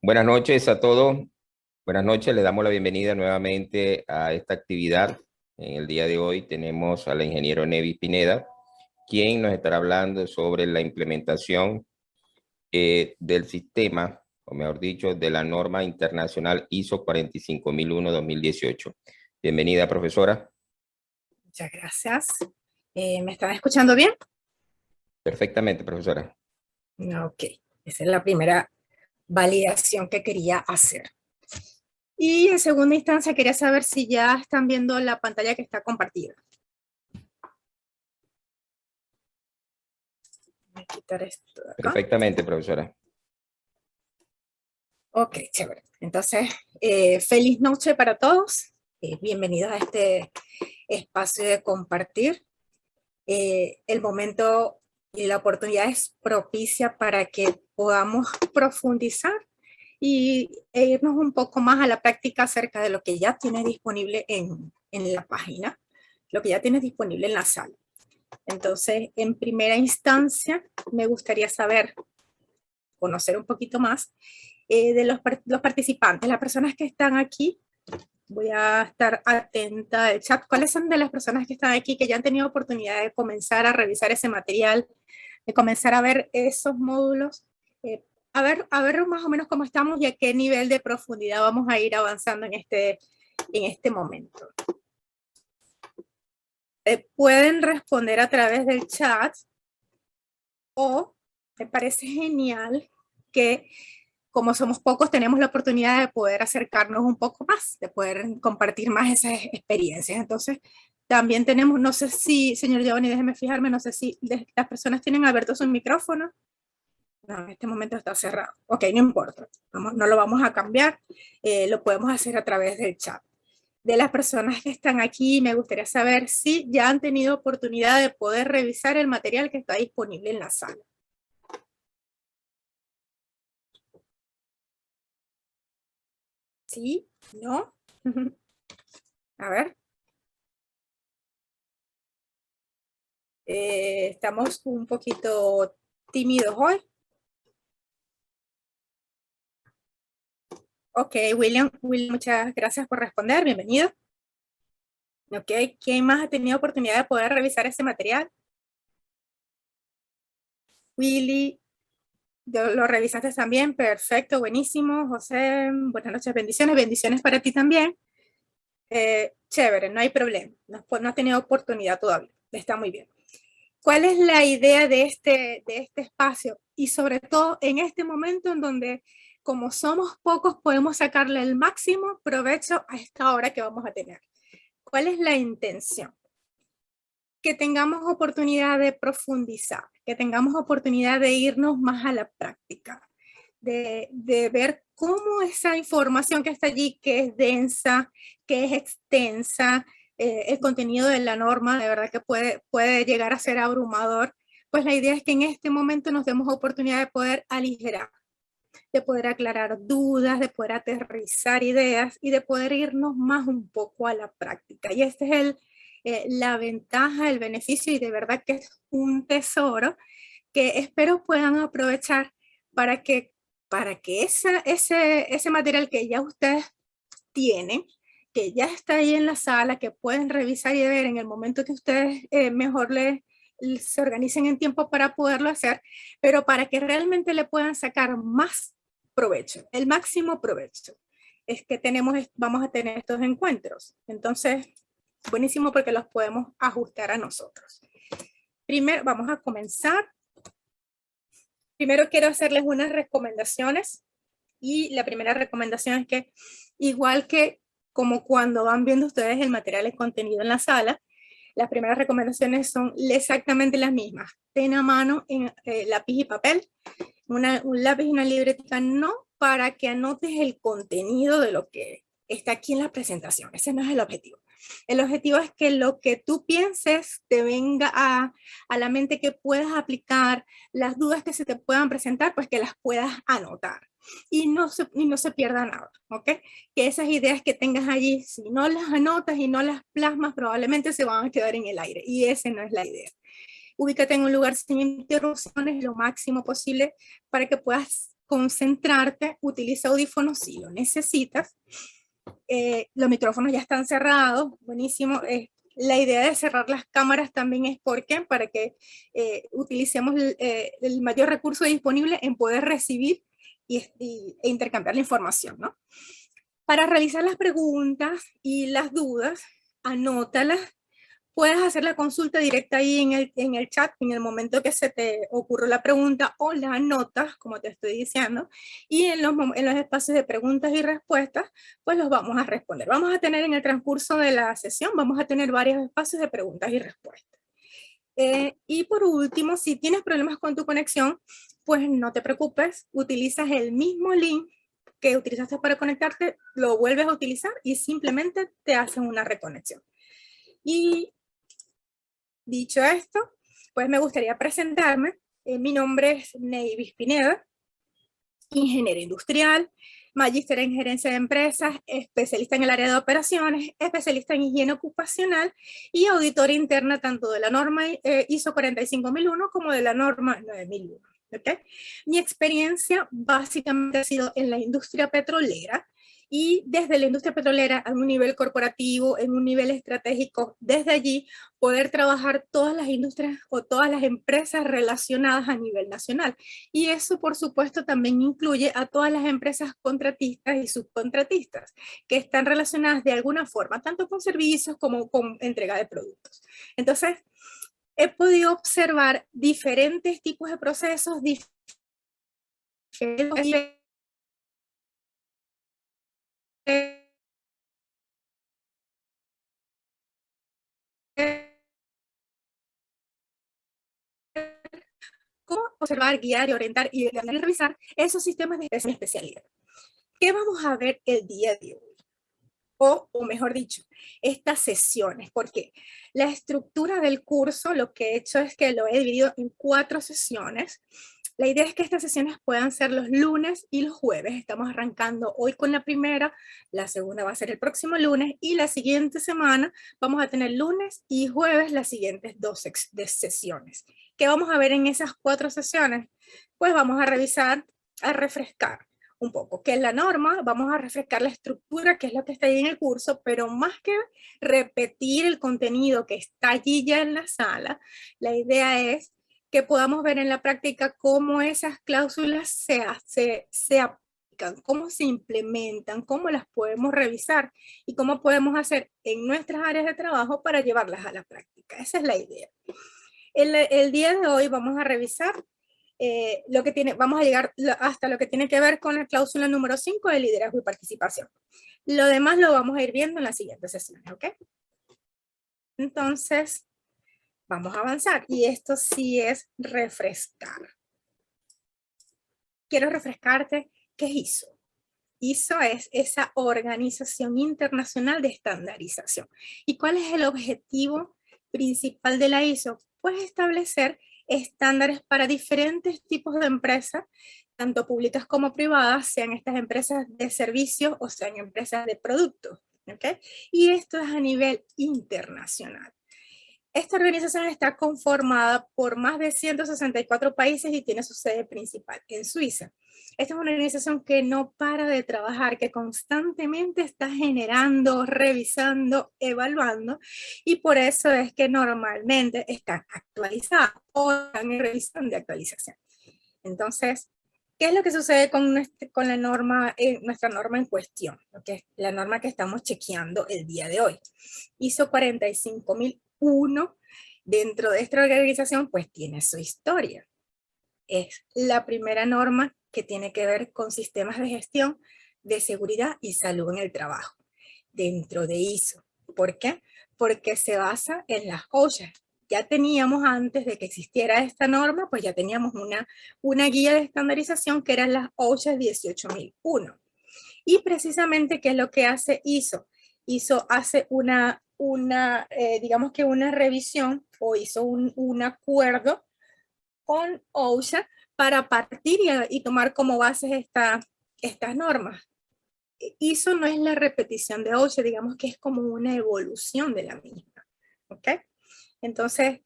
Buenas noches a todos. Buenas noches, le damos la bienvenida nuevamente a esta actividad. En el día de hoy tenemos al ingeniero Nevis Pineda, quien nos estará hablando sobre la implementación del sistema, o mejor dicho, de la norma internacional ISO 45001-2018. Bienvenida, profesora. Muchas gracias. ¿Me están escuchando bien? Perfectamente, profesora. Ok, esa es la primera validación que quería hacer. Y en segunda instancia quería saber si ya están viendo la pantalla que está compartida. Voy a quitar esto de acá. Perfectamente, profesora. Ok, chévere. Entonces, feliz noche para todos. Bienvenidos a este espacio de compartir. El momento y la oportunidad es propicia para que podamos profundizar e irnos un poco más a la práctica acerca de lo que ya tienes disponible en la página, lo que ya tienes disponible en la sala. Entonces, en primera instancia, me gustaría saber, conocer un poquito más de los participantes, las personas que están aquí. Voy a estar atenta al chat. ¿Cuáles son de las personas que están aquí que ya han tenido oportunidad de comenzar a revisar ese material, de comenzar a ver esos módulos? A ver más o menos cómo estamos y a qué nivel de profundidad vamos a ir avanzando en este momento. Pueden responder a través del chat o me parece genial que como somos pocos tenemos la oportunidad de poder acercarnos un poco más, de poder compartir más esas experiencias. Entonces también tenemos, no sé si, señor Giovanni, déjeme fijarme, no sé si las personas tienen abierto su micrófono. No, en este momento está cerrado. Ok, no importa. No lo vamos a cambiar. Lo podemos hacer a través del chat. De las personas que están aquí, me gustaría saber si ya han tenido oportunidad de poder revisar el material que está disponible en la sala. ¿Sí? ¿No? A ver. Estamos un poquito tímidos hoy. Ok, William, muchas gracias por responder. Bienvenido. Ok, ¿quién más ha tenido oportunidad de poder revisar este material? Willy, ¿lo revisaste también? Perfecto, buenísimo. José, buenas noches, bendiciones para ti también. Chévere, no hay problema. No has tenido oportunidad todavía. Está muy bien. ¿Cuál es la idea de este espacio? Y sobre todo en este momento en donde, como somos pocos, podemos sacarle el máximo provecho a esta hora que vamos a tener. ¿Cuál es la intención? Que tengamos oportunidad de profundizar, que tengamos oportunidad de irnos más a la práctica, de ver cómo esa información que está allí, que es densa, que es extensa, el contenido de la norma, de verdad que puede llegar a ser abrumador, pues la idea es que en este momento nos demos oportunidad de poder aligerar, de poder aclarar dudas, de poder aterrizar ideas y de poder irnos más un poco a la práctica. Y este es la ventaja, el beneficio y de verdad que es un tesoro que espero puedan aprovechar para que ese material que ya ustedes tienen, que ya está ahí en la sala, que pueden revisar y ver en el momento que ustedes mejor se organicen en tiempo para poderlo hacer, pero para que realmente le puedan sacar más provecho, el máximo provecho. Es que vamos a tener estos encuentros. Entonces, buenísimo porque los podemos ajustar a nosotros. Primero, vamos a comenzar. Primero quiero hacerles unas recomendaciones y la primera recomendación es que igual que como cuando van viendo ustedes el material y contenido en la sala, las primeras recomendaciones son exactamente las mismas. Ten a mano en lápiz y papel, un lápiz y una libretita, no para que anotes el contenido de lo que está aquí en la presentación. Ese no es el objetivo. El objetivo es que lo que tú pienses te venga a la mente, que puedas aplicar, las dudas que se te puedan presentar, pues que las puedas anotar y no se pierda nada, ¿ok? Que esas ideas que tengas allí, si no las anotas y no las plasmas, probablemente se van a quedar en el aire y esa no es la idea. Ubícate en un lugar sin interrupciones lo máximo posible para que puedas concentrarte, utiliza audífonos si lo necesitas. Los micrófonos ya están cerrados, buenísimo. La idea de cerrar las cámaras también es para que utilicemos el mayor recurso disponible en poder recibir e intercambiar la información, ¿no? Para realizar las preguntas y las dudas, anótalas. Puedes hacer la consulta directa ahí en el chat en el momento que se te ocurre la pregunta, o la anotas, como te estoy diciendo, y en los espacios de preguntas y respuestas, pues los vamos a responder. Vamos a tener en el transcurso de la sesión, vamos a tener varios espacios de preguntas y respuestas. Y por último, si tienes problemas con tu conexión, pues no te preocupes, utilizas el mismo link que utilizaste para conectarte, lo vuelves a utilizar y simplemente te hacen una reconexión. Y dicho esto, pues me gustaría presentarme. Mi nombre es Neivis Pineda, ingeniera industrial, magíster en gerencia de empresas, especialista en el área de operaciones, especialista en higiene ocupacional y auditora interna tanto de la norma ISO 45001 como de la norma 9001. ¿Okay? Mi experiencia básicamente ha sido en la industria petrolera, y desde la industria petrolera a un nivel corporativo, en un nivel estratégico, desde allí poder trabajar todas las industrias o todas las empresas relacionadas a nivel nacional. Y eso, por supuesto, también incluye a todas las empresas contratistas y subcontratistas que están relacionadas de alguna forma, tanto con servicios como con entrega de productos. Entonces, he podido observar diferentes tipos de procesos, diferentes cómo observar, guiar y orientar y revisar esos sistemas de especialidad. ¿Qué vamos a ver el día de hoy? O mejor dicho, estas sesiones, porque la estructura del curso, lo que he hecho es que lo he dividido en 4 sesiones. La idea es que estas sesiones puedan ser los lunes y los jueves. Estamos arrancando hoy con la primera, la segunda va a ser el próximo lunes, y la siguiente semana vamos a tener lunes y jueves las siguientes 2 sesiones. ¿Qué vamos a ver en esas 4 sesiones? Pues vamos a revisar, a refrescar un poco, que es la norma, vamos a refrescar la estructura, que es lo que está ahí en el curso, pero más que repetir el contenido que está allí ya en la sala, la idea es que podamos ver en la práctica cómo esas cláusulas se aplican, cómo se implementan, cómo las podemos revisar y cómo podemos hacer en nuestras áreas de trabajo para llevarlas a la práctica. Esa es la idea. El día de hoy vamos a revisar vamos a llegar hasta lo que tiene que ver con la cláusula número 5 de liderazgo y participación. Lo demás lo vamos a ir viendo en las siguientes sesiones, ¿ok? Entonces, vamos a avanzar, y esto sí es refrescar. Quiero refrescarte, ¿qué es ISO? ISO es esa organización internacional de estandarización. ¿Y cuál es el objetivo principal de la ISO? Pues establecer estándares para diferentes tipos de empresas, tanto públicas como privadas, sean estas empresas de servicios o sean empresas de productos. ¿Okay? Y esto es a nivel internacional. Esta organización está conformada por más de 164 países y tiene su sede principal en Suiza. Esta es una organización que no para de trabajar, que constantemente está generando, revisando, evaluando, y por eso es que normalmente están actualizadas o están en revisión de actualización. Entonces, ¿qué es lo que sucede con la norma, nuestra norma en cuestión? ¿Okay? La norma que estamos chequeando el día de hoy. ISO 45001, dentro de esta organización, pues tiene su historia. Es la primera norma que tiene que ver con sistemas de gestión de seguridad y salud en el trabajo, dentro de ISO. ¿Por qué? Porque se basa en las OSHA. Ya teníamos, antes de que existiera esta norma, pues ya teníamos una guía de estandarización que eran las OSHA 18001. Y precisamente, ¿qué es lo que hace ISO? ISO hace digamos que una revisión, o hizo un acuerdo con OSHA para partir y tomar como bases estas normas. ISO no es la repetición de OSHA, digamos que es como una evolución de la misma. ¿Ok? Entonces,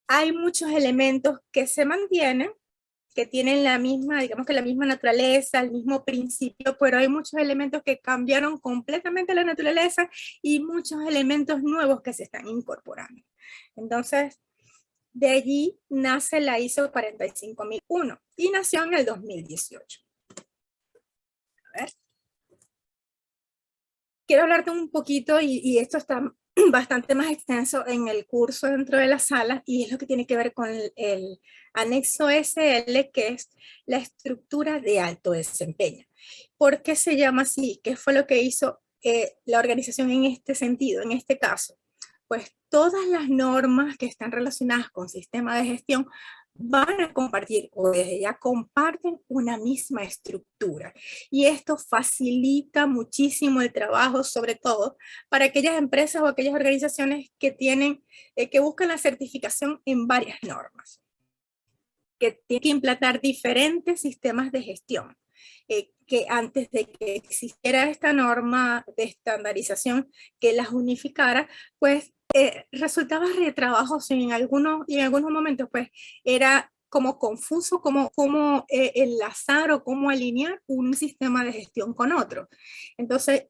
hay muchos elementos que se mantienen, que tienen la misma, digamos que la misma naturaleza, el mismo principio, pero hay muchos elementos que cambiaron completamente la naturaleza y muchos elementos nuevos que se están incorporando. Entonces, de allí nace la ISO 45001 y nació en el 2018. A ver. Quiero hablarte un poquito, y esto está bastante más extenso en el curso dentro de la sala, y es lo que tiene que ver con el anexo SL, que es la estructura de alto desempeño. ¿Por qué se llama así? ¿Qué fue lo que hizo la organización en este sentido, en este caso? Pues todas las normas que están relacionadas con sistema de gestión van a compartir o desde ya comparten una misma estructura. Y esto facilita muchísimo el trabajo, sobre todo para aquellas empresas o aquellas organizaciones que tienen, que buscan la certificación en varias normas, que tienen que implantar diferentes sistemas de gestión. Que antes de que existiera esta norma de estandarización que las unificara, pues resultaba retrabajoso y en algunos momentos pues era como confuso cómo enlazar o cómo alinear un sistema de gestión con otro. Entonces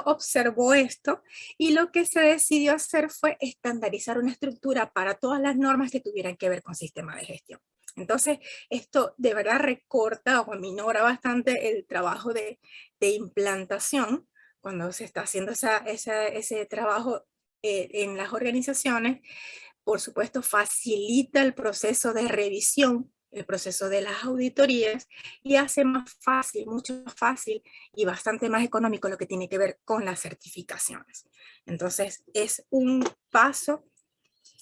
observó esto y lo que se decidió hacer fue estandarizar una estructura para todas las normas que tuvieran que ver con sistema de gestión. Entonces, esto de verdad recorta o aminora bastante el trabajo de implantación cuando se está haciendo ese trabajo en las organizaciones. Por supuesto, facilita el proceso de revisión, el proceso de las auditorías y hace más fácil, mucho más fácil y bastante más económico lo que tiene que ver con las certificaciones. Entonces, es un paso,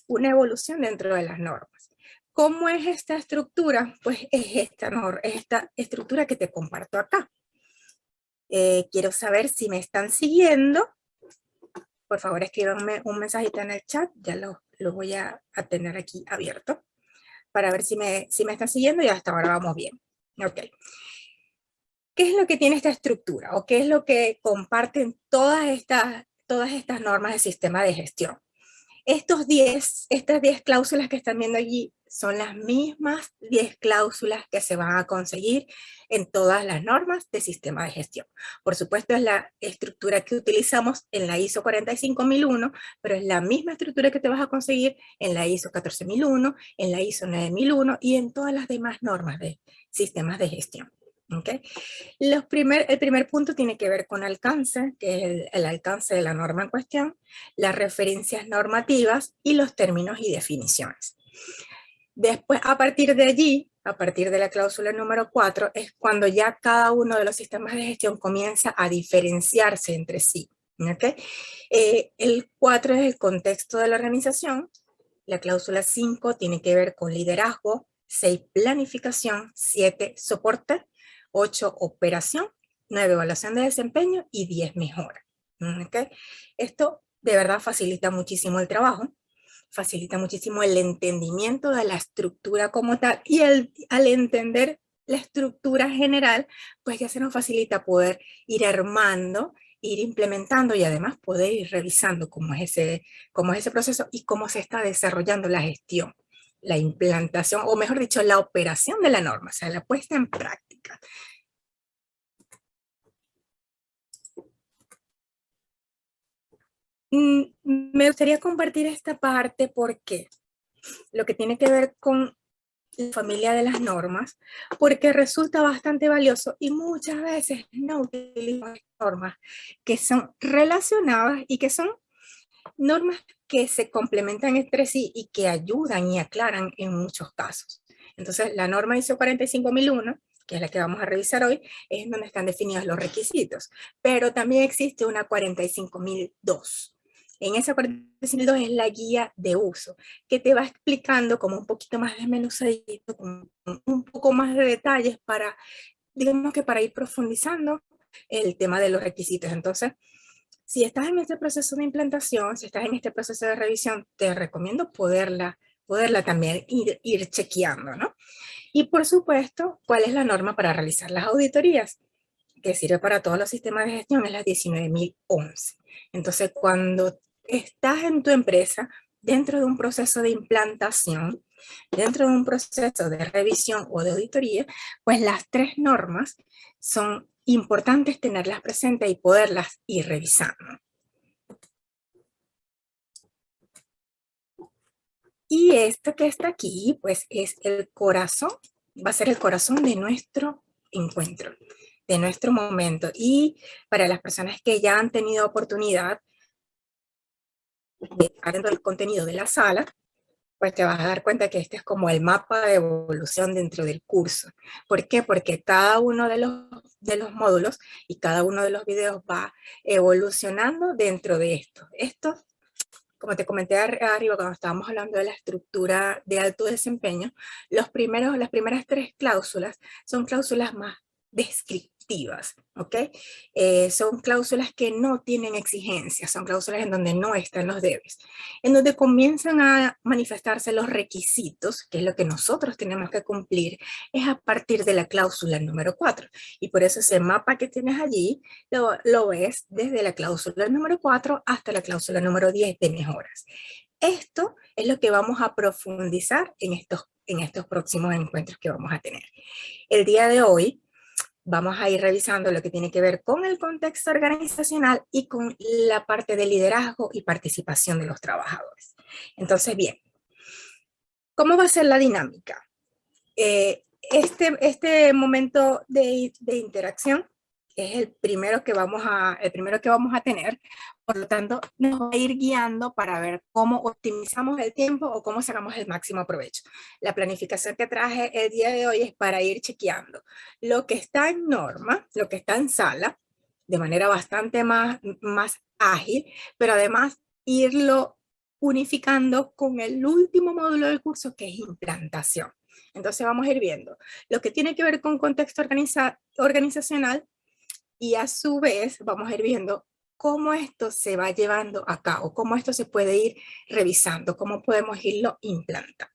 una evolución dentro de las normas. ¿Cómo es esta estructura? Pues es esta estructura que te comparto acá. Quiero saber si me están siguiendo. Por favor, escríbanme un mensajito en el chat. Ya lo voy a tener aquí abierto para ver si me están siguiendo y hasta ahora vamos bien. Ok. ¿Qué es lo que tiene esta estructura? ¿O qué es lo que comparten todas estas normas de sistema de gestión? Estas 10 cláusulas que están viendo allí son las mismas 10 cláusulas que se van a conseguir en todas las normas de sistema de gestión. Por supuesto, es la estructura que utilizamos en la ISO 45001, pero es la misma estructura que te vas a conseguir en la ISO 14001, en la ISO 9001 y en todas las demás normas de sistemas de gestión. ¿Okay? El primer punto tiene que ver con alcance, que es el alcance de la norma en cuestión, las referencias normativas y los términos y definiciones. Después, a partir de allí, a partir de la cláusula número 4, es cuando ya cada uno de los sistemas de gestión comienza a diferenciarse entre sí. ¿Okay? El 4 es el contexto de la organización, la cláusula 5 tiene que ver con liderazgo, 6 planificación, 7 soporte, 8 operación, 9 evaluación de desempeño y 10 mejora. ¿Okay? Esto de verdad facilita muchísimo el trabajo, facilita muchísimo el entendimiento de la estructura como tal y al entender la estructura general, pues ya se nos facilita poder ir armando, ir implementando y además poder ir revisando cómo es ese proceso y cómo se está desarrollando la gestión, la implantación, o mejor dicho, la operación de la norma, o sea, la puesta en práctica. Me gustaría compartir esta parte porque lo que tiene que ver con la familia de las normas, porque resulta bastante valioso y muchas veces no utilizamos normas que son relacionadas y que son normas que se complementan entre sí y que ayudan y aclaran en muchos casos. Entonces, la norma ISO 45001, que es la que vamos a revisar hoy, es donde están definidos los requisitos, pero también existe una 45002. En esa 45002 es la guía de uso, que te va explicando como un poquito más desmenuzadito, con un poco más de detalles para, digamos que para ir profundizando el tema de los requisitos. Entonces, si estás en este proceso de implantación, si estás en este proceso de revisión, te recomiendo poderla también ir chequeando, ¿no? Y por supuesto, ¿cuál es la norma para realizar las auditorías? Que sirve para todos los sistemas de gestión, es la 19011. Entonces, cuando estás en tu empresa, dentro de un proceso de implantación, Dentro de un proceso de revisión o de auditoría, pues las tres normas son importantes tenerlas presentes y poderlas ir revisando. Y esto que está aquí, pues es el corazón, va a ser el corazón de nuestro encuentro, de nuestro momento. Y para las personas que ya han tenido oportunidad de estar dentro del contenido de la sala, pues te vas a dar cuenta que este es como el mapa de evolución dentro del curso. ¿Por qué? Porque cada uno de los módulos y cada uno de los videos va evolucionando dentro de esto. Esto, como te comenté arriba cuando estábamos hablando de la estructura de alto desempeño, las primeras tres cláusulas son cláusulas más descriptivas, ¿ok? Son cláusulas que no tienen exigencias, son cláusulas en donde no están los debes, en donde comienzan a manifestarse los requisitos, que es lo que nosotros tenemos que cumplir, es a partir de la cláusula número 4. Y por eso ese mapa que tienes allí lo ves desde la cláusula número 4 hasta la cláusula número 10 de mejoras. Esto es lo que vamos a profundizar en estos próximos encuentros que vamos a tener. El día de hoy vamos a ir revisando lo que tiene que ver con el contexto organizacional y con la parte de liderazgo y participación de los trabajadores. Entonces, bien, ¿cómo va a ser la dinámica? Este momento de interacción es el primero que vamos a tener, por lo tanto nos va a ir guiando para ver cómo optimizamos el tiempo o cómo sacamos el máximo provecho. La planificación que traje el día de hoy es para ir chequeando lo que está en norma, lo que está en sala, de manera bastante más ágil, pero además irlo unificando con el último módulo del curso, que es implantación. Entonces vamos a ir viendo lo que tiene que ver con contexto organizacional, y a su vez vamos a ir viendo cómo esto se va llevando a cabo, cómo esto se puede ir revisando, cómo podemos irlo implantando.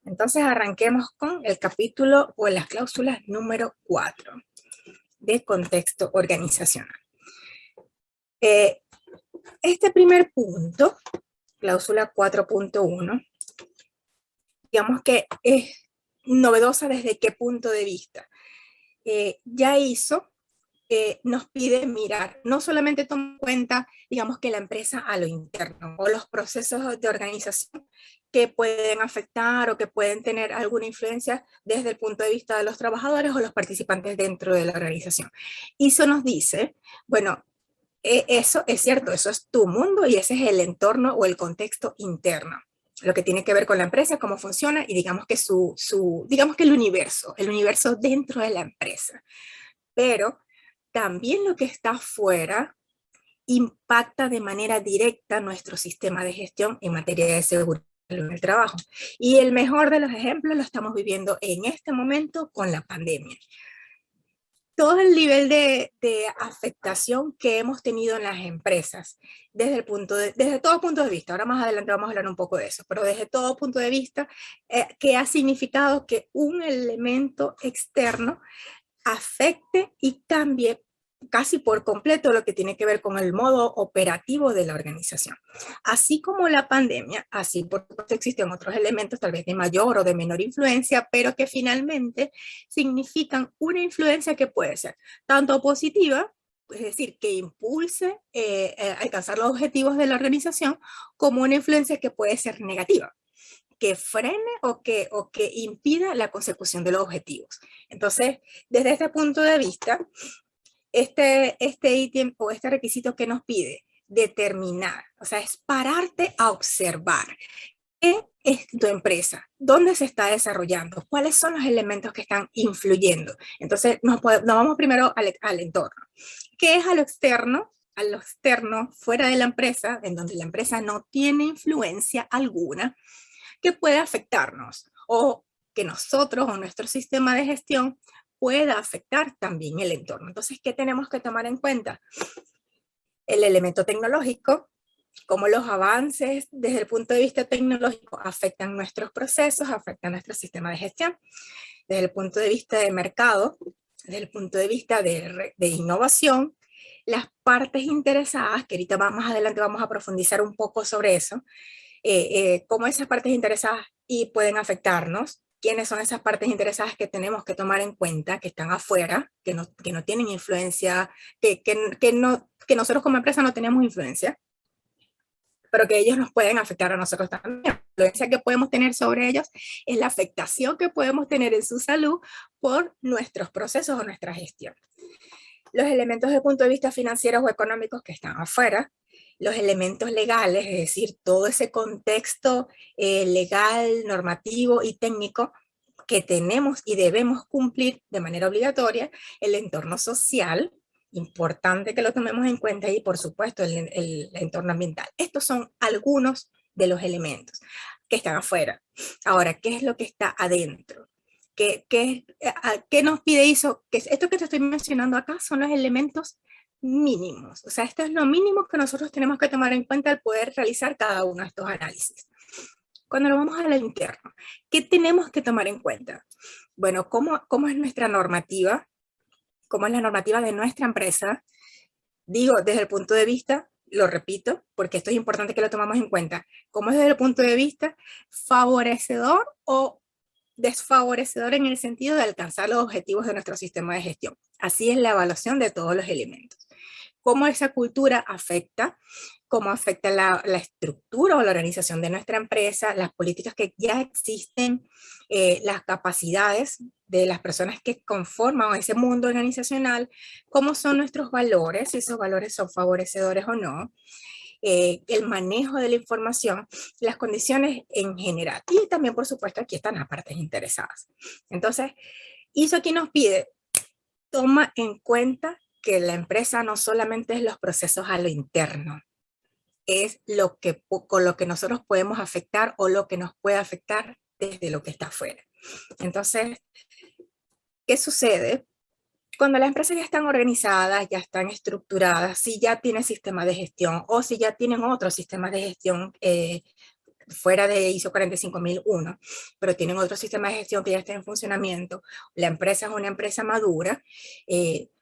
Entonces arranquemos con el capítulo o las cláusulas número 4 de contexto organizacional. Este primer punto, cláusula 4.1, digamos que es novedosa desde qué punto de vista. Ya hizo, nos pide mirar, no solamente tomar en cuenta, digamos que la empresa a lo interno o los procesos de organización que pueden afectar o que pueden tener alguna influencia desde el punto de vista de los trabajadores o los participantes dentro de la organización. Y eso nos dice, bueno, eso es cierto, eso es tu mundo y ese es el entorno o el contexto interno, lo que tiene que ver con la empresa, cómo funciona y digamos que digamos que el universo dentro de la empresa. Pero también lo que está afuera impacta de manera directa nuestro sistema de gestión en materia de seguridad en el trabajo. Y el mejor de los ejemplos lo estamos viviendo en este momento con la pandemia. Todo el nivel de afectación que hemos tenido en las empresas, desde todo punto de vista, ahora más adelante vamos a hablar un poco de eso, pero desde todo punto de vista, que ha significado que un elemento externo afecte y cambie casi por completo lo que tiene que ver con el modo operativo de la organización. Así como la pandemia, así por supuesto existen otros elementos tal vez de mayor o de menor influencia, pero que finalmente significan una influencia que puede ser tanto positiva, es decir, que impulse alcanzar los objetivos de la organización, como una influencia que puede ser negativa, que frene o que impida la consecución de los objetivos. Entonces, desde este punto de vista, este ítem o este requisito que nos pide determinar, o sea, es pararte a observar qué es tu empresa, dónde se está desarrollando, cuáles son los elementos que están influyendo. Entonces, nos vamos primero al entorno. ¿Qué es a lo externo? A lo externo, fuera de la empresa, en donde la empresa no tiene influencia alguna, que puede afectarnos o que nosotros o nuestro sistema de gestión pueda afectar también el entorno. Entonces, ¿qué tenemos que tomar en cuenta? El elemento tecnológico, cómo los avances desde el punto de vista tecnológico afectan nuestros procesos, afectan nuestro sistema de gestión. Desde el punto de vista de mercado, desde el punto de vista de innovación, las partes interesadas, que ahorita más adelante vamos a profundizar un poco sobre eso, cómo esas partes interesadas y pueden afectarnos. ¿Quiénes son esas partes interesadas que tenemos que tomar en cuenta, que están afuera, que no tienen influencia, que nosotros como empresa no tenemos influencia, pero que ellos nos pueden afectar a nosotros también? La influencia que podemos tener sobre ellos es la afectación que podemos tener en su salud por nuestros procesos o nuestra gestión. Los elementos de punto de vista financieros o económicos que están afuera, los elementos legales, es decir, todo ese contexto legal, normativo y técnico que tenemos y debemos cumplir de manera obligatoria, el entorno social, importante que lo tomemos en cuenta, y por supuesto el entorno ambiental. Estos son algunos de los elementos que están afuera. Ahora, ¿qué es lo que está adentro? ¿Qué nos pide ISO? Que esto que te estoy mencionando acá son los elementos mínimos. O sea, esto es lo mínimo que nosotros tenemos que tomar en cuenta al poder realizar cada uno de estos análisis. Cuando lo vamos a lo interno, ¿qué tenemos que tomar en cuenta? Bueno, ¿cómo es nuestra normativa? ¿Cómo es la normativa de nuestra empresa? Digo, desde el punto de vista, lo repito, porque esto es importante que lo tomamos en cuenta, ¿cómo es desde el punto de vista favorecedor o desfavorecedor en el sentido de alcanzar los objetivos de nuestro sistema de gestión? Así es la evaluación de todos los elementos. ¿Cómo esa cultura afecta? ¿Cómo afecta la estructura o la organización de nuestra empresa? Las políticas que ya existen, las capacidades de las personas que conforman ese mundo organizacional, cómo son nuestros valores, si esos valores son favorecedores o no, el manejo de la información, las condiciones en general. Y también, por supuesto, aquí están las partes interesadas. Entonces, ISO aquí nos pide, toma en cuenta que la empresa no solamente es los procesos a lo interno, es con lo que nosotros podemos afectar o lo que nos puede afectar desde lo que está afuera. Entonces, ¿qué sucede? Cuando las empresas ya están organizadas, ya están estructuradas, si ya tienen sistemas de gestión o si ya tienen otros sistemas de gestión fuera de ISO 45001, pero tienen otro sistema de gestión que ya está en funcionamiento, la empresa es una empresa madura,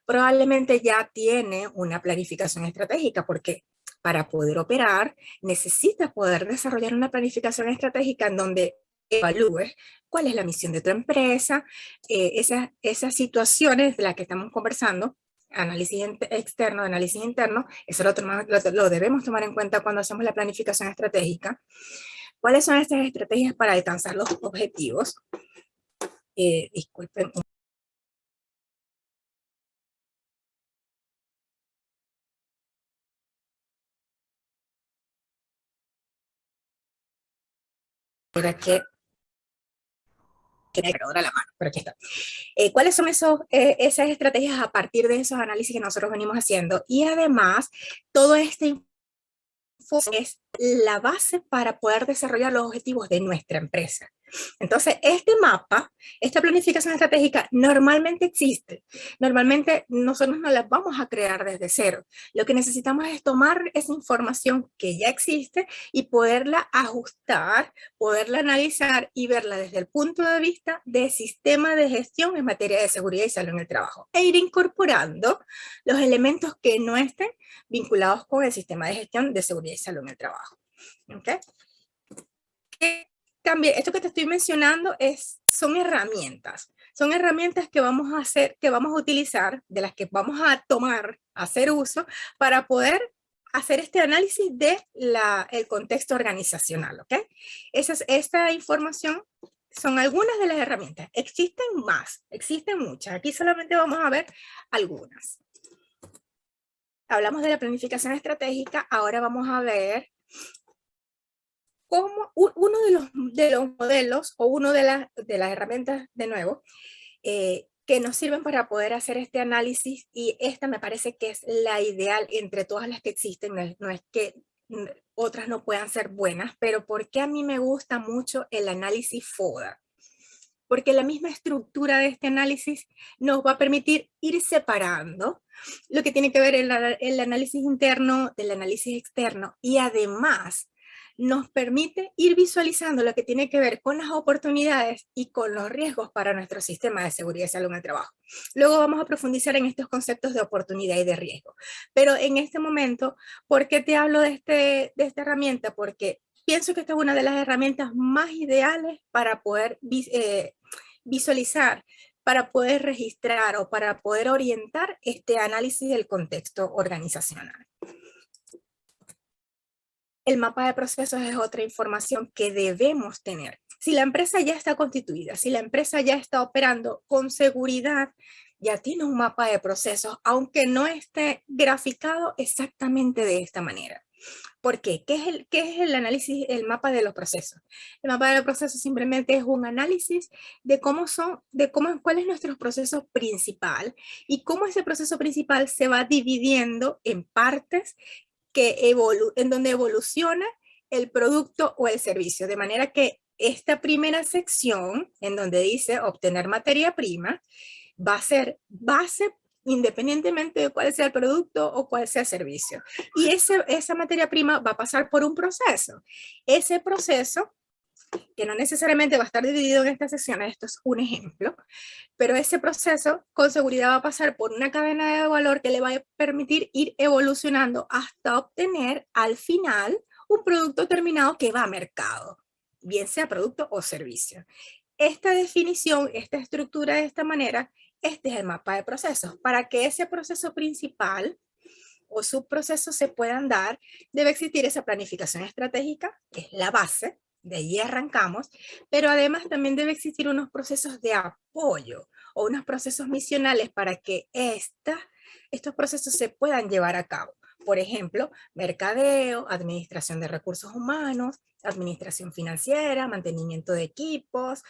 probablemente ya tiene una planificación estratégica, porque para poder operar necesitas poder desarrollar una planificación estratégica en donde evalúes cuál es la misión de tu empresa, esas situaciones de las que estamos conversando, análisis externo, análisis interno, eso lo debemos tomar en cuenta cuando hacemos la planificación estratégica. ¿Cuáles son estas estrategias para alcanzar los objetivos? Disculpen. Ahora que tiene ahora la mano, pero aquí está. ¿Cuáles son esas estrategias a partir de esos análisis que nosotros venimos haciendo? Y además, todo este es la base para poder desarrollar los objetivos de nuestra empresa. Entonces, este mapa, esta planificación estratégica normalmente existe. Normalmente nosotros no la vamos a crear desde cero. Lo que necesitamos es tomar esa información que ya existe y poderla ajustar, poderla analizar y verla desde el punto de vista del sistema de gestión en materia de seguridad y salud en el trabajo, e ir incorporando los elementos que no estén vinculados con el sistema de gestión de seguridad y salud en el trabajo. ¿Okay? También, esto que te estoy mencionando son herramientas que vamos a hacer, que vamos a utilizar, de las que vamos a tomar, a hacer uso, para poder hacer este análisis de el contexto organizacional, ¿ok? Esta información son algunas de las herramientas. Existen más, existen muchas. Aquí solamente vamos a ver algunas. Hablamos de la planificación estratégica, ahora vamos a ver cómo uno de los modelos o una de las herramientas, de nuevo, que nos sirven para poder hacer este análisis, y esta me parece que es la ideal entre todas las que existen, no es que otras no puedan ser buenas, pero ¿por qué a mí me gusta mucho el análisis FODA? Porque la misma estructura de este análisis nos va a permitir ir separando lo que tiene que ver el análisis interno del análisis externo, y además nos permite ir visualizando lo que tiene que ver con las oportunidades y con los riesgos para nuestro sistema de seguridad y salud en el trabajo. Luego vamos a profundizar en estos conceptos de oportunidad y de riesgo. Pero en este momento, ¿por qué te hablo de esta herramienta? Porque pienso que esta es una de las herramientas más ideales para poder visualizar, para poder registrar o para poder orientar este análisis del contexto organizacional. El mapa de procesos es otra información que debemos tener. Si la empresa ya está constituida, si la empresa ya está operando con seguridad, ya tiene un mapa de procesos, aunque no esté graficado exactamente de esta manera. ¿Por qué? ¿Qué es el análisis, el mapa de los procesos? El mapa de los procesos simplemente es un análisis de cuál es nuestro proceso principal y cómo ese proceso principal se va dividiendo en partes en donde evoluciona el producto o el servicio. De manera que esta primera sección, en donde dice obtener materia prima, va a ser base independientemente de cuál sea el producto o cuál sea el servicio. Y esa materia prima va a pasar por un proceso. Ese proceso, que no necesariamente va a estar dividido en estas secciones, esto es un ejemplo, pero ese proceso con seguridad va a pasar por una cadena de valor que le va a permitir ir evolucionando hasta obtener al final un producto terminado que va a mercado, bien sea producto o servicio. Esta definición, esta estructura de esta manera, este es el mapa de procesos. Para que ese proceso principal o subprocesos se puedan dar, debe existir esa planificación estratégica, que es la base, de ahí arrancamos, pero además también debe existir unos procesos de apoyo o unos procesos misionales para que estos procesos se puedan llevar a cabo. Por ejemplo, mercadeo, administración de recursos humanos, administración financiera, mantenimiento de equipos,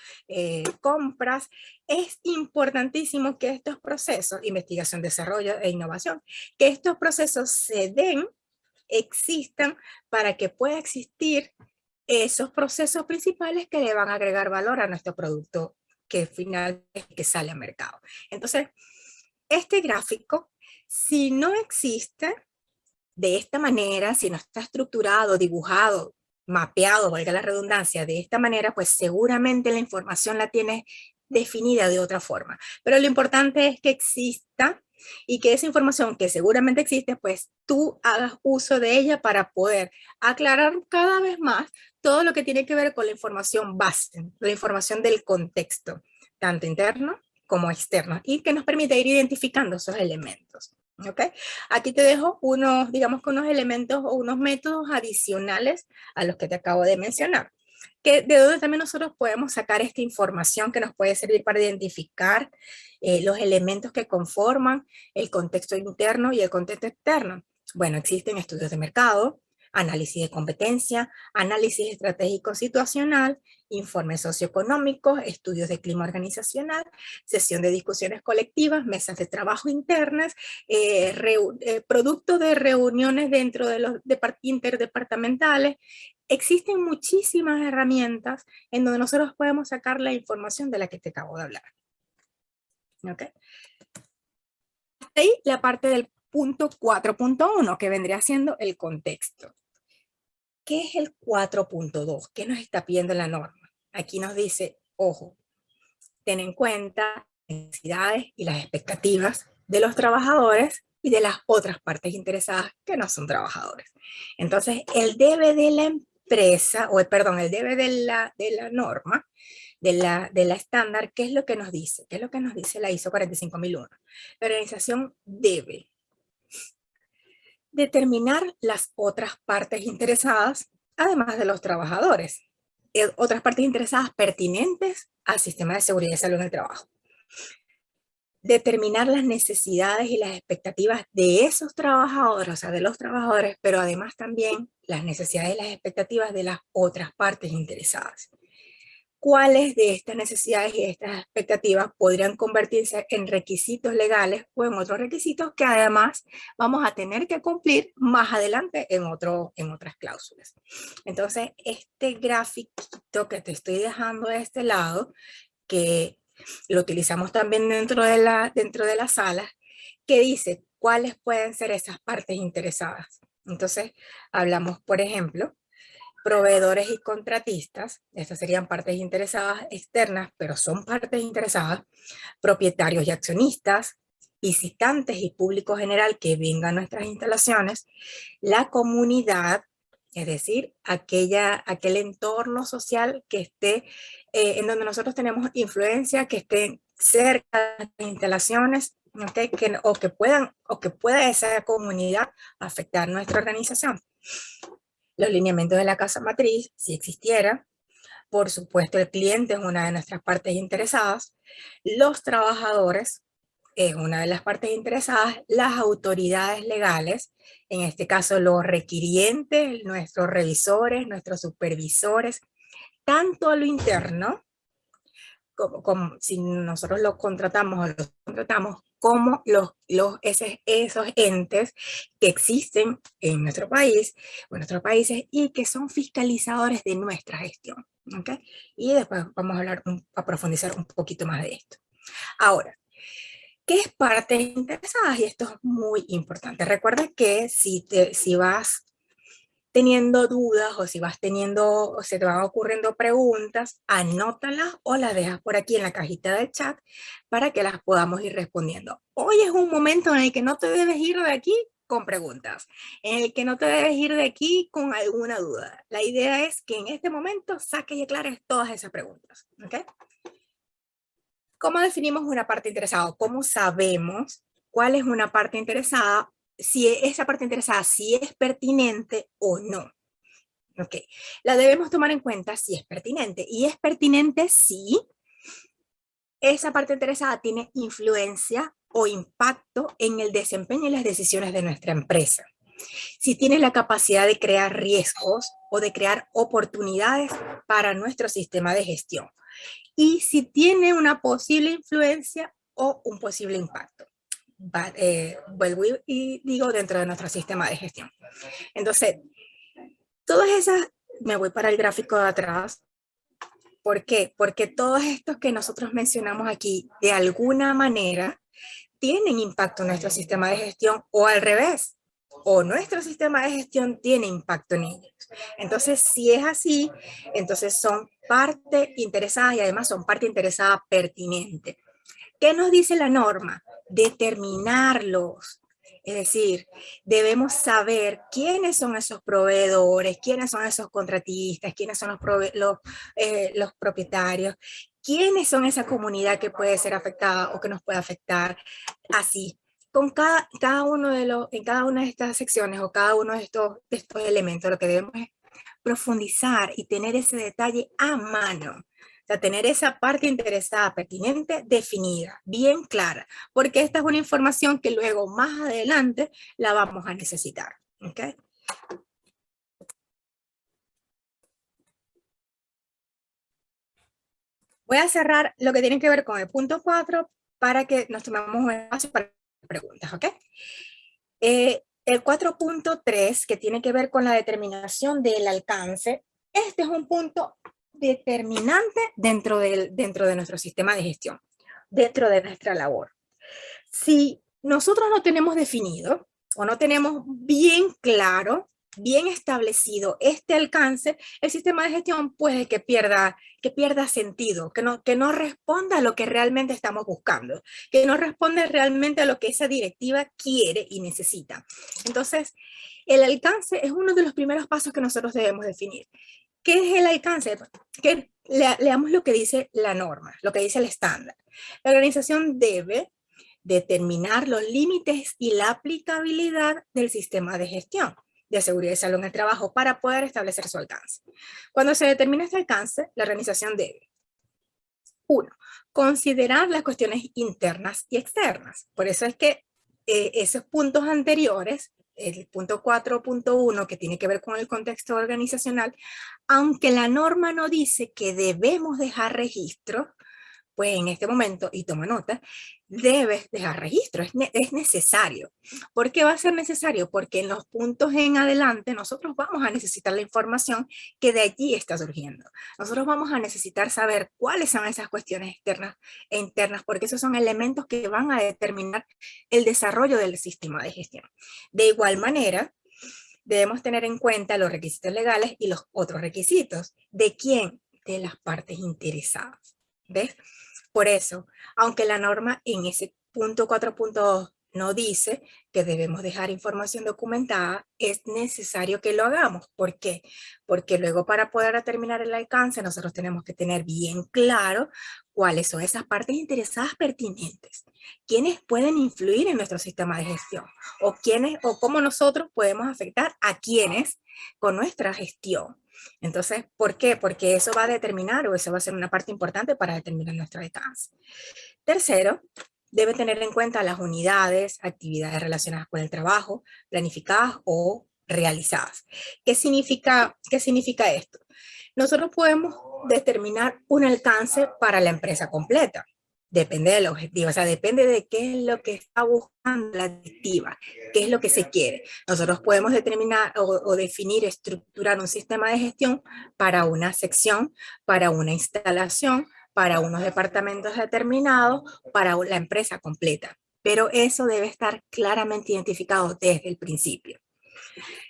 compras. Es importantísimo que estos procesos, investigación, desarrollo e innovación, que estos procesos se den, existan, para que pueda existir esos procesos principales que le van a agregar valor a nuestro producto que finalmente sale al mercado. Entonces, este gráfico, si no existe de esta manera, si no está estructurado, dibujado, mapeado, valga la redundancia, de esta manera, pues seguramente la información la tienes definida de otra forma. Pero lo importante es que exista y que esa información que seguramente existe, pues tú hagas uso de ella para poder aclarar cada vez más todo lo que tiene que ver con la información base, la información del contexto, tanto interno como externo, y que nos permite ir identificando esos elementos. ¿Okay? Aquí te dejo unos, digamos que unos elementos o unos métodos adicionales a los que te acabo de mencionar, de donde también nosotros podemos sacar esta información que nos puede servir para identificar los elementos que conforman el contexto interno y el contexto externo. Bueno, existen estudios de mercado, análisis de competencia, análisis estratégico situacional, informes socioeconómicos, estudios de clima organizacional, sesión de discusiones colectivas, mesas de trabajo internas, producto de reuniones dentro de los interdepartamentales. Existen muchísimas herramientas en donde nosotros podemos sacar la información de la que te acabo de hablar. ¿Okay? Hasta ahí la parte del punto 4.1, que vendría siendo el contexto. ¿Qué es el 4.2? ¿Qué nos está pidiendo la norma? Aquí nos dice, ojo, ten en cuenta las necesidades y las expectativas de los trabajadores y de las otras partes interesadas que no son trabajadores. Entonces, el debe de la empresa, el debe de la norma, de la estándar, ¿qué es lo que nos dice? ¿Qué es lo que nos dice la ISO 45001? La organización debe determinar las otras partes interesadas, además de los trabajadores, otras partes interesadas pertinentes al sistema de seguridad y salud en el trabajo. Determinar las necesidades y las expectativas de esos trabajadores, o sea, de los trabajadores, pero además también las necesidades y las expectativas de las otras partes interesadas. ¿Cuáles de estas necesidades y estas expectativas podrían convertirse en requisitos legales o en otros requisitos que además vamos a tener que cumplir más adelante en otras cláusulas? Entonces, este grafiquito que te estoy dejando de este lado, que lo utilizamos también dentro de la sala, que dice cuáles pueden ser esas partes interesadas. Entonces, hablamos, por ejemplo, proveedores y contratistas, estas serían partes interesadas externas, pero son partes interesadas, propietarios y accionistas, visitantes y público general que vengan a nuestras instalaciones, la comunidad, es decir, aquel entorno social que esté, en donde nosotros tenemos influencia, que esté cerca de las instalaciones, ¿okay? o que pueda esa comunidad afectar nuestra organización. Los lineamientos de la casa matriz, si existiera, por supuesto el cliente es una de nuestras partes interesadas, los trabajadores es una de las partes interesadas, las autoridades legales, en este caso los requirientes, nuestros revisores, nuestros supervisores, tanto a lo interno, como si nosotros los contratamos o los contratamos, como esos entes que existen en nuestro país, o en nuestros países, y que son fiscalizadores de nuestra gestión. ¿Okay? Y después vamos a hablar, a profundizar un poquito más de esto. Ahora, ¿qué es partes interesadas? Y esto es muy importante. Recuerda que si vas teniendo dudas o si vas teniendo o se te van ocurriendo preguntas, anótalas o las dejas por aquí en la cajita del chat para que las podamos ir respondiendo. Hoy es un momento en el que no te debes ir de aquí con preguntas, en el que no te debes ir de aquí con alguna duda. La idea es que en este momento saques y aclares todas esas preguntas. ¿Okay? ¿Cómo definimos una parte interesada? ¿Cómo sabemos cuál es una parte interesada? Si esa parte interesada si es pertinente o no. Ok, la debemos tomar en cuenta si es pertinente. Y es pertinente si esa parte interesada tiene influencia o impacto en el desempeño y las decisiones de nuestra empresa. Si tiene la capacidad de crear riesgos o de crear oportunidades para nuestro sistema de gestión. Y si tiene una posible influencia o un posible impacto. Vuelvo y digo dentro de nuestro sistema de gestión. Entonces, todas esas, me voy para el gráfico de atrás. ¿Por qué? Porque todos estos que nosotros mencionamos aquí, de alguna manera, tienen impacto en nuestro sistema de gestión o al revés, o nuestro sistema de gestión tiene impacto en ellos. Entonces, si es así, entonces son parte interesada y además son parte interesada pertinente. ¿Qué nos dice la norma? Determinarlos. Es decir, debemos saber quiénes son esos proveedores, quiénes son esos contratistas, quiénes son los propietarios, quiénes son esa comunidad que puede ser afectada o que nos puede afectar. Así, con cada uno en cada una de estas secciones o cada uno de estos elementos, lo que debemos es profundizar y tener ese detalle a mano. O sea, tener esa parte interesada, pertinente, definida, bien clara, porque esta es una información que luego más adelante la vamos a necesitar. ¿Okay? Voy a cerrar lo que tiene que ver con el punto 4 para que nos tomemos un espacio para preguntas. ¿Okay? El 4.3, que tiene que ver con la determinación del alcance, este es un punto determinante dentro de nuestro sistema de gestión, dentro de nuestra labor. Si nosotros no tenemos definido o no tenemos bien claro, bien establecido este alcance, el sistema de gestión puede que pierda sentido, que no responda a lo que realmente estamos buscando, que no responde realmente a lo que esa directiva quiere y necesita. Entonces, el alcance es uno de los primeros pasos que nosotros debemos definir. ¿Qué es el alcance? Que leamos lo que dice la norma, lo que dice el estándar. La organización debe determinar los límites y la aplicabilidad del sistema de gestión de seguridad y salud en el trabajo para poder establecer su alcance. Cuando se determina este alcance, la organización debe, 1, considerar las cuestiones internas y externas. Por eso es que esos puntos anteriores, el punto 4.1 que tiene que ver con el contexto organizacional, aunque la norma no dice que debemos dejar registro, pues en este momento, y toma nota, debes dejar registro, es necesario. ¿Por qué va a ser necesario? Porque en los puntos en adelante nosotros vamos a necesitar la información que de allí está surgiendo. Nosotros vamos a necesitar saber cuáles son esas cuestiones externas e internas, porque esos son elementos que van a determinar el desarrollo del sistema de gestión. De igual manera, debemos tener en cuenta los requisitos legales y los otros requisitos. ¿De quién? De las partes interesadas. ¿Ves? Por eso, aunque la norma en ese punto 4.2 no dice que debemos dejar información documentada, es necesario que lo hagamos. ¿Por qué? Porque luego para poder determinar el alcance, nosotros tenemos que tener bien claro cuáles son esas partes interesadas pertinentes, quiénes pueden influir en nuestro sistema de gestión, o quiénes, o cómo nosotros podemos afectar a quiénes con nuestra gestión. Entonces, ¿por qué? Porque eso va a determinar, o eso va a ser una parte importante para determinar nuestro alcance. Tercero, debe tener en cuenta las unidades, actividades relacionadas con el trabajo, planificadas o realizadas. Qué significa esto? Nosotros podemos determinar un alcance para la empresa completa. Depende del objetivo, o sea, depende de qué es lo que está buscando la directiva, qué es lo que se quiere. Nosotros podemos determinar o definir, estructurar un sistema de gestión para una sección, para una instalación, para unos departamentos determinados, para la empresa completa. Pero eso debe estar claramente identificado desde el principio.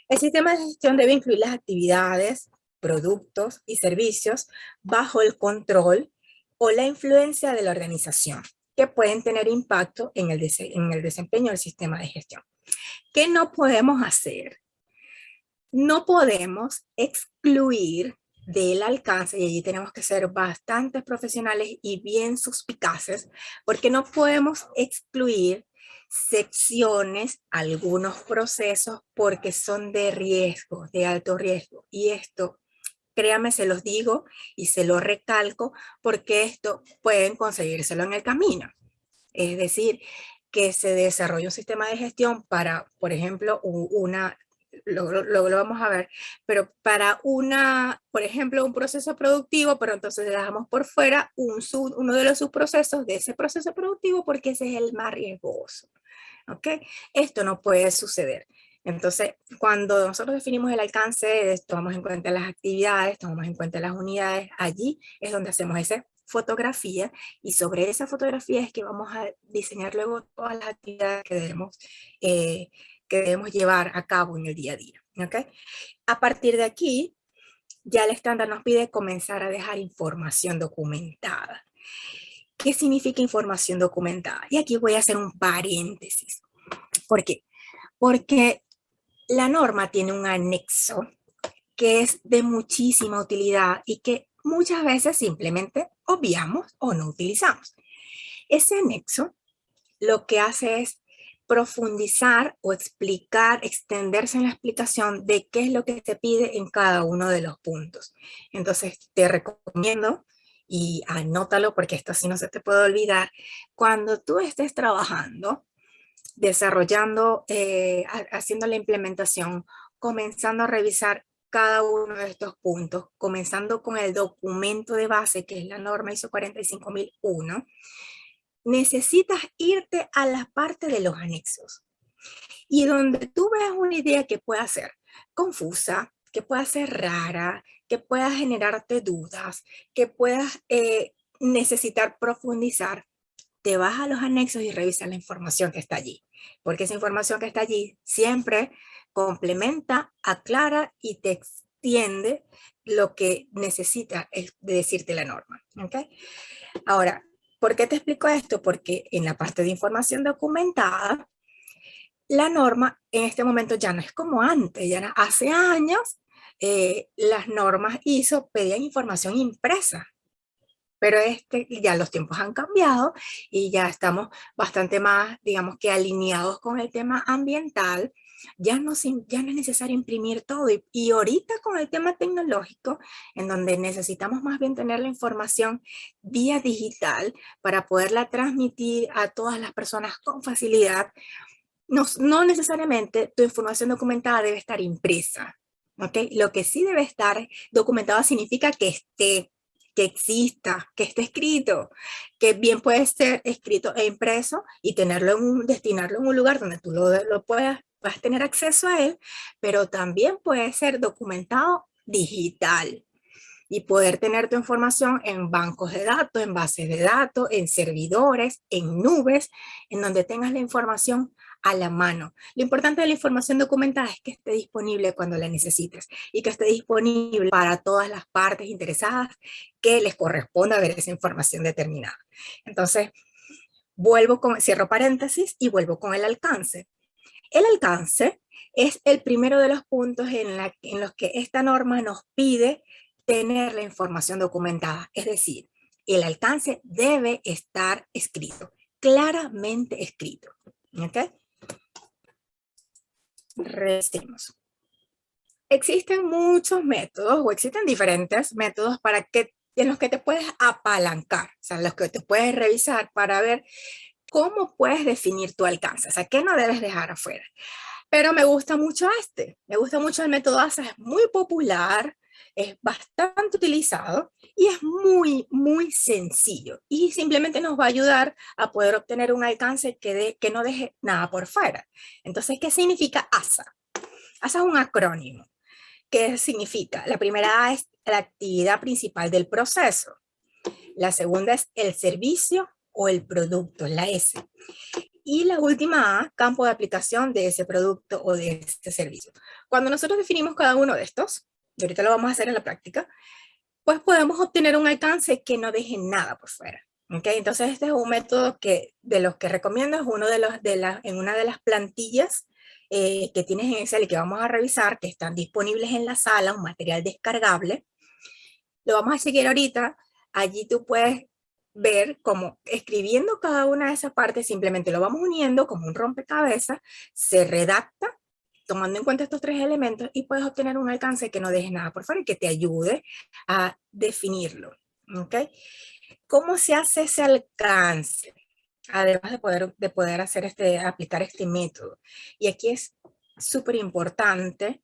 El sistema de gestión debe incluir las actividades, productos y servicios bajo el control o la influencia de la organización, que pueden tener impacto en el desempeño del sistema de gestión. ¿Qué no podemos hacer? No podemos excluir del alcance, y allí tenemos que ser bastante profesionales y bien suspicaces, porque no podemos excluir secciones, algunos procesos, porque son de riesgo, de alto riesgo. Y esto, créame, se los digo y se lo recalco, porque esto pueden conseguírselo en el camino. Es decir, que se desarrolle un sistema de gestión para, por ejemplo, lo vamos a ver, pero para por ejemplo, un proceso productivo, pero entonces dejamos por fuera uno de los subprocesos de ese proceso productivo porque ese es el más riesgoso. ¿Ok? Esto no puede suceder. Entonces, cuando nosotros definimos el alcance, tomamos en cuenta las actividades, tomamos en cuenta las unidades, allí es donde hacemos esa fotografía y sobre esa fotografía es que vamos a diseñar luego todas las actividades que debemos llevar a cabo en el día a día. ¿Okay? A partir de aquí, ya el estándar nos pide comenzar a dejar información documentada. ¿Qué significa información documentada? Y aquí voy a hacer un paréntesis. ¿Por qué? Porque la norma tiene un anexo que es de muchísima utilidad y que muchas veces simplemente obviamos o no utilizamos. Ese anexo lo que hace es profundizar o explicar, extenderse en la explicación de qué es lo que se pide en cada uno de los puntos. Entonces te recomiendo, y anótalo porque esto sí no se te puede olvidar, cuando tú estés trabajando, desarrollando, haciendo la implementación, comenzando a revisar cada uno de estos puntos, comenzando con el documento de base, que es la norma ISO 45001, necesitas irte a la parte de los anexos. Y donde tú veas una idea que pueda ser confusa, que pueda ser rara, que pueda generarte dudas, que puedas necesitar profundizar, te vas a los anexos y revisas la información que está allí. Porque esa información que está allí siempre complementa, aclara y te extiende lo que necesita decirte la norma. ¿Okay? Ahora, ¿por qué te explico esto? Porque en la parte de información documentada, la norma en este momento ya no es como antes, ya hace años las normas ISO pedían información impresa, pero ya los tiempos han cambiado y ya estamos bastante más, digamos que alineados con el tema ambiental. Ya no es necesario imprimir todo. Y ahorita con el tema tecnológico, en donde necesitamos más bien tener la información vía digital para poderla transmitir a todas las personas con facilidad, no necesariamente tu información documentada debe estar impresa. ¿Okay? Lo que sí debe estar documentado significa que exista, que esté escrito, que bien puede ser escrito e impreso y destinarlo en un lugar donde tú lo puedas tener acceso a él, pero también puede ser documentado digital y poder tener tu información en bancos de datos, en bases de datos, en servidores, en nubes, en donde tengas la información a la mano. Lo importante de la información documentada es que esté disponible cuando la necesites y que esté disponible para todas las partes interesadas que les corresponda ver esa información determinada. Entonces, cierro paréntesis y vuelvo con el alcance. El alcance es el primero de los puntos en los que esta norma nos pide tener la información documentada. Es decir, el alcance debe estar escrito, claramente escrito. ¿Ok? Revisemos. Existen muchos métodos o existen diferentes métodos en los que te puedes apalancar, o sea, en los que te puedes revisar para ver cómo puedes definir tu alcance, o sea, qué no debes dejar afuera. Pero me gusta mucho me gusta mucho el método ASA, es muy popular, es bastante utilizado y es muy, muy sencillo. Y simplemente nos va a ayudar a poder obtener un alcance que no deje nada por fuera. Entonces, ¿qué significa ASA? ASA es un acrónimo. ¿Qué significa? La primera A es la actividad principal del proceso. La segunda es el servicio o el producto, la S. Y la última A, campo de aplicación de ese producto o de ese servicio. Cuando nosotros definimos cada uno de estos, y ahorita lo vamos a hacer en la práctica, pues podemos obtener un alcance que no deje nada por fuera. ¿Okay? Entonces este es un método que de los que recomiendo, es uno en una de las plantillas que tienes en Excel y que vamos a revisar, que están disponibles en la sala, un material descargable. Lo vamos a seguir ahorita. Allí tú puedes ver cómo escribiendo cada una de esas partes, simplemente lo vamos uniendo como un rompecabezas, se redacta tomando en cuenta estos tres elementos y puedes obtener un alcance que no deje nada por fuera y que te ayude a definirlo. ¿Ok? ¿Cómo se hace ese alcance? Además de poder aplicar este método. Y aquí es súper importante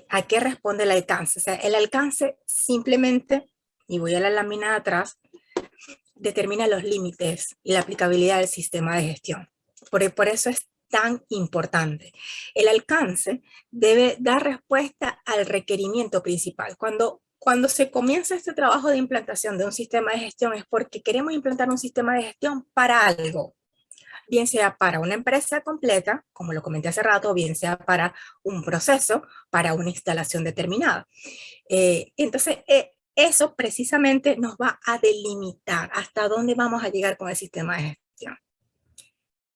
a qué responde el alcance. O sea, el alcance simplemente, y voy a la lámina de atrás, determina los límites y la aplicabilidad del sistema de gestión. Por eso es tan importante. El alcance debe dar respuesta al requerimiento principal. Cuando se comienza este trabajo de implantación de un sistema de gestión es porque queremos implantar un sistema de gestión para algo, bien sea para una empresa completa, como lo comenté hace rato, bien sea para un proceso, para una instalación determinada. Entonces, eso precisamente nos va a delimitar hasta dónde vamos a llegar con el sistema de gestión.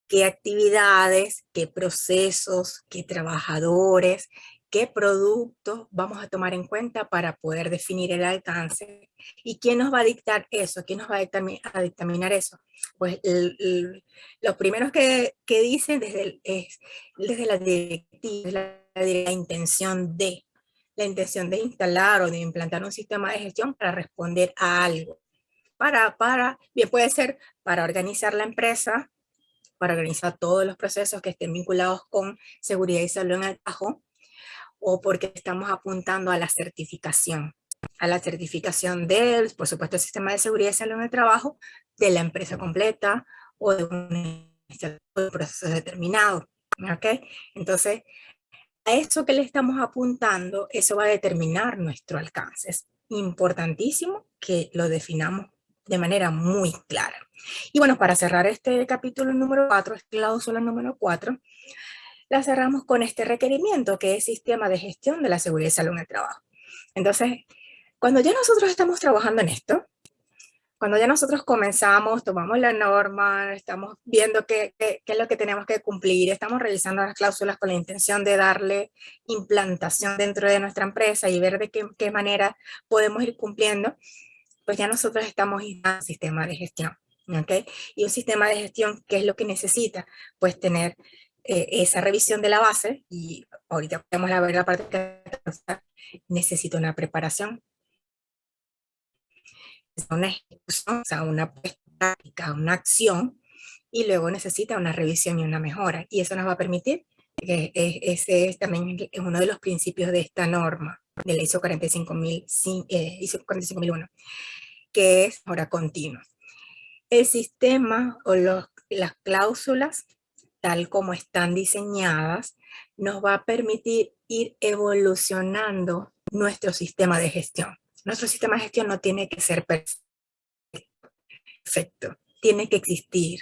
Qué actividades, qué procesos, qué trabajadores, qué productos vamos a tomar en cuenta para poder definir el alcance. ¿Y quién nos va a dictar eso? ¿Quién nos va a dictaminar eso? Pues los primeros que dicen es desde la directiva, la intención de instalar o de implantar un sistema de gestión para responder a algo. Bien puede ser para organizar la empresa, para organizar todos los procesos que estén vinculados con seguridad y salud en el trabajo, o porque estamos apuntando a la certificación del, por supuesto, el sistema de seguridad y salud en el trabajo, de la empresa completa o de un proceso determinado. ¿Ok? Entonces, a eso que le estamos apuntando, eso va a determinar nuestro alcance. Es importantísimo que lo definamos de manera muy clara. Y bueno, para cerrar este capítulo número 4, cláusula número 4, la cerramos con este requerimiento que es sistema de gestión de la seguridad y salud en el trabajo. Entonces, cuando ya nosotros estamos trabajando en esto, cuando ya nosotros comenzamos, tomamos la norma, estamos viendo qué es lo que tenemos que cumplir, estamos revisando las cláusulas con la intención de darle implantación dentro de nuestra empresa y ver de qué manera podemos ir cumpliendo, pues ya nosotros estamos en un sistema de gestión. ¿Okay? Y un sistema de gestión, ¿qué es lo que necesita? Pues tener esa revisión de la base, y ahorita podemos ver la parte que necesita una preparación, una ejecución, o sea, una práctica, una acción, y luego necesita una revisión y una mejora. Y eso nos va a permitir, que ese también es uno de los principios de esta norma, de la ISO 45001, que es mejora continua. El sistema o las cláusulas, tal como están diseñadas, nos va a permitir ir evolucionando nuestro sistema de gestión. Nuestro sistema de gestión no tiene que ser perfecto, tiene que existir.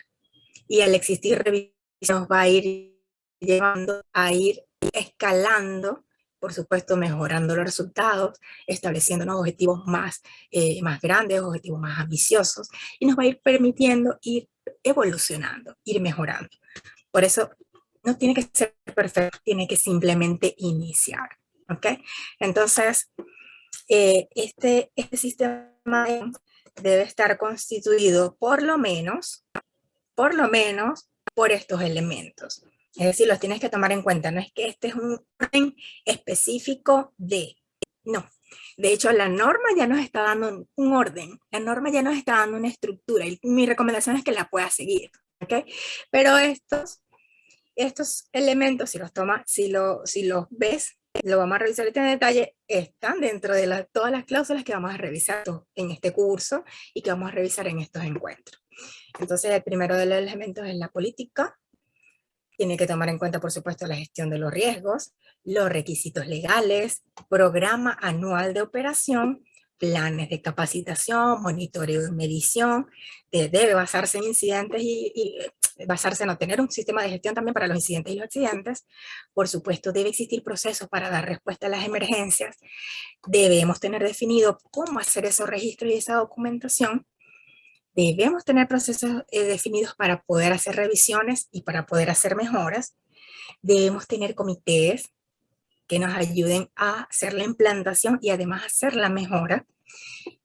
Y al existir, nos va a ir llevando a ir escalando, por supuesto, mejorando los resultados, estableciendo unos objetivos más grandes, objetivos más ambiciosos, y nos va a ir permitiendo ir evolucionando, ir mejorando. Por eso no tiene que ser perfecto, tiene que simplemente iniciar, ¿ok? Entonces, este sistema debe estar constituido por lo menos por estos elementos. Es decir, los tienes que tomar en cuenta. No es que este es un orden específico de, no. De hecho, la norma ya nos está dando un orden. La norma ya nos está dando una estructura. Y mi recomendación es que la puedas seguir. ¿Okay? Pero estos elementos, si los ves, lo vamos a revisar en detalle, están dentro de todas las cláusulas que vamos a revisar en este curso y que vamos a revisar en estos encuentros. Entonces, el primero de los elementos es la política. Tiene que tomar en cuenta, por supuesto, la gestión de los riesgos, los requisitos legales, programa anual de operación, planes de capacitación, monitoreo y medición. Debe basarse en incidentes y basarse en tener un sistema de gestión también para los incidentes y los accidentes. Por supuesto, debe existir procesos para dar respuesta a las emergencias. Debemos tener definido cómo hacer esos registros y esa documentación. Debemos tener procesos definidos para poder hacer revisiones y para poder hacer mejoras. Debemos tener comités que nos ayuden a hacer la implantación y además hacer la mejora.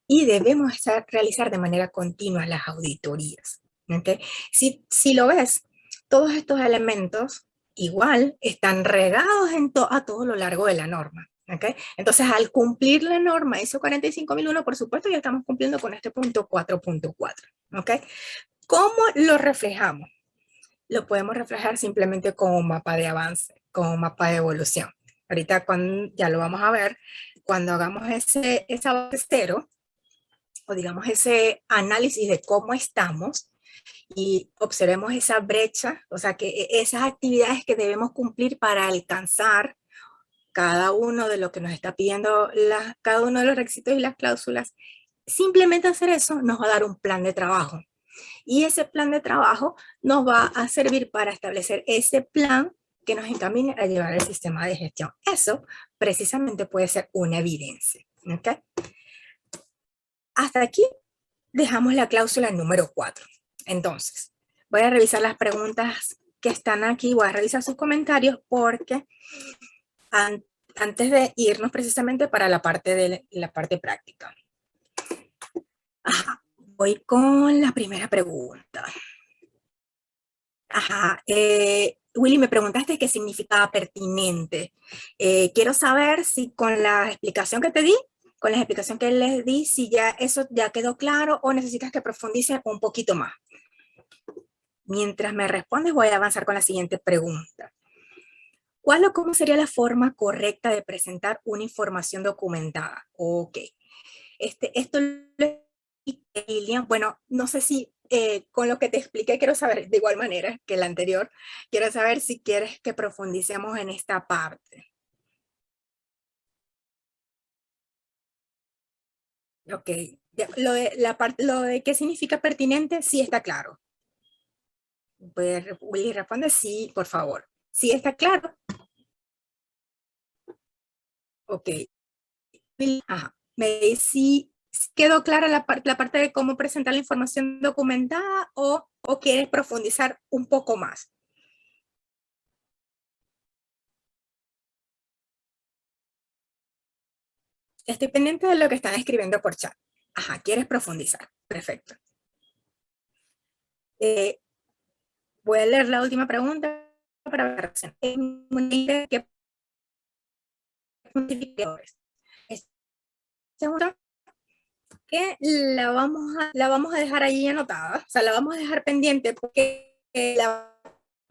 Y debemos realizar de manera continua las auditorías. ¿Okay? Si lo ves, todos estos elementos igual están regados a todo lo largo de la norma. ¿Okay? Entonces, al cumplir la norma ISO 45001, por supuesto, ya estamos cumpliendo con este punto 4.4. ¿Okay? ¿Cómo lo reflejamos? Lo podemos reflejar simplemente con un mapa de avance, con un mapa de evolución. Ahorita ya lo vamos a ver, cuando hagamos ese avance cero, o digamos ese análisis de cómo estamos, y observemos esa brecha, o sea, que esas actividades que debemos cumplir para alcanzar cada uno de lo que nos está pidiendo cada uno de los requisitos y las cláusulas, simplemente hacer eso nos va a dar un plan de trabajo. Y ese plan de trabajo nos va a servir para establecer ese plan que nos encamine a llevar el sistema de gestión. Eso precisamente puede ser una evidencia. ¿Okay? Hasta aquí dejamos la cláusula número 4. Entonces, voy a revisar las preguntas que están aquí, voy a revisar sus comentarios porque antes de irnos precisamente para la parte práctica. Ajá, voy con la primera pregunta. Ajá, Willy, me preguntaste qué significaba pertinente. Quiero saber si con la explicación que te di, con la explicación que les di, si ya eso ya quedó claro o necesitas que profundice un poquito más. Mientras me respondes, voy a avanzar con la siguiente pregunta. ¿Cuál o cómo sería la forma correcta de presentar una información documentada? Ok. Esto lo Lilian, bueno, no sé si con lo que te expliqué quiero saber, de igual manera que la anterior, quiero saber si quieres que profundicemos en esta parte. Ok, lo de qué significa pertinente, sí está claro. Willy responde sí, por favor. Sí está claro. Ok. Ajá. Me dice si quedó clara la parte de cómo presentar la información documentada o quieres profundizar un poco más. Estoy pendiente de lo que están escribiendo por chat. Ajá, ¿quieres profundizar? Perfecto. Voy a leer la última pregunta para ver qué que la vamos a dejar ahí anotada, o sea, la vamos a dejar pendiente porque la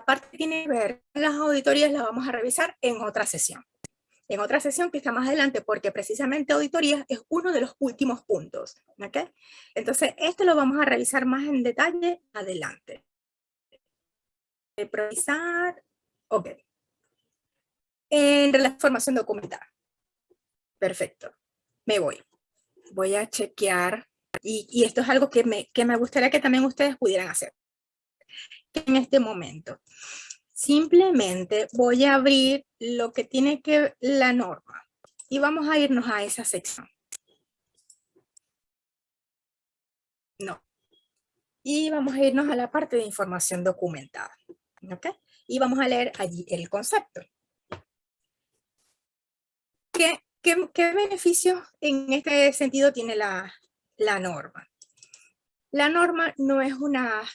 parte que tiene que ver con las auditorías la vamos a revisar en otra sesión. En otra sesión que está más adelante, porque precisamente auditorías es uno de los últimos puntos. ¿Okay? Entonces, esto lo vamos a revisar más en detalle adelante. Improvisar, ok. En la formación documentada. Perfecto. Me voy. Voy a chequear, y esto es algo que me gustaría que también ustedes pudieran hacer en este momento. Simplemente voy a abrir lo que tiene que ver la norma y vamos a irnos a esa sección. No. Y vamos a irnos a la parte de información documentada. ¿Ok? y vamos a leer allí el concepto. ¿Qué beneficios en este sentido tiene la norma? La norma no es una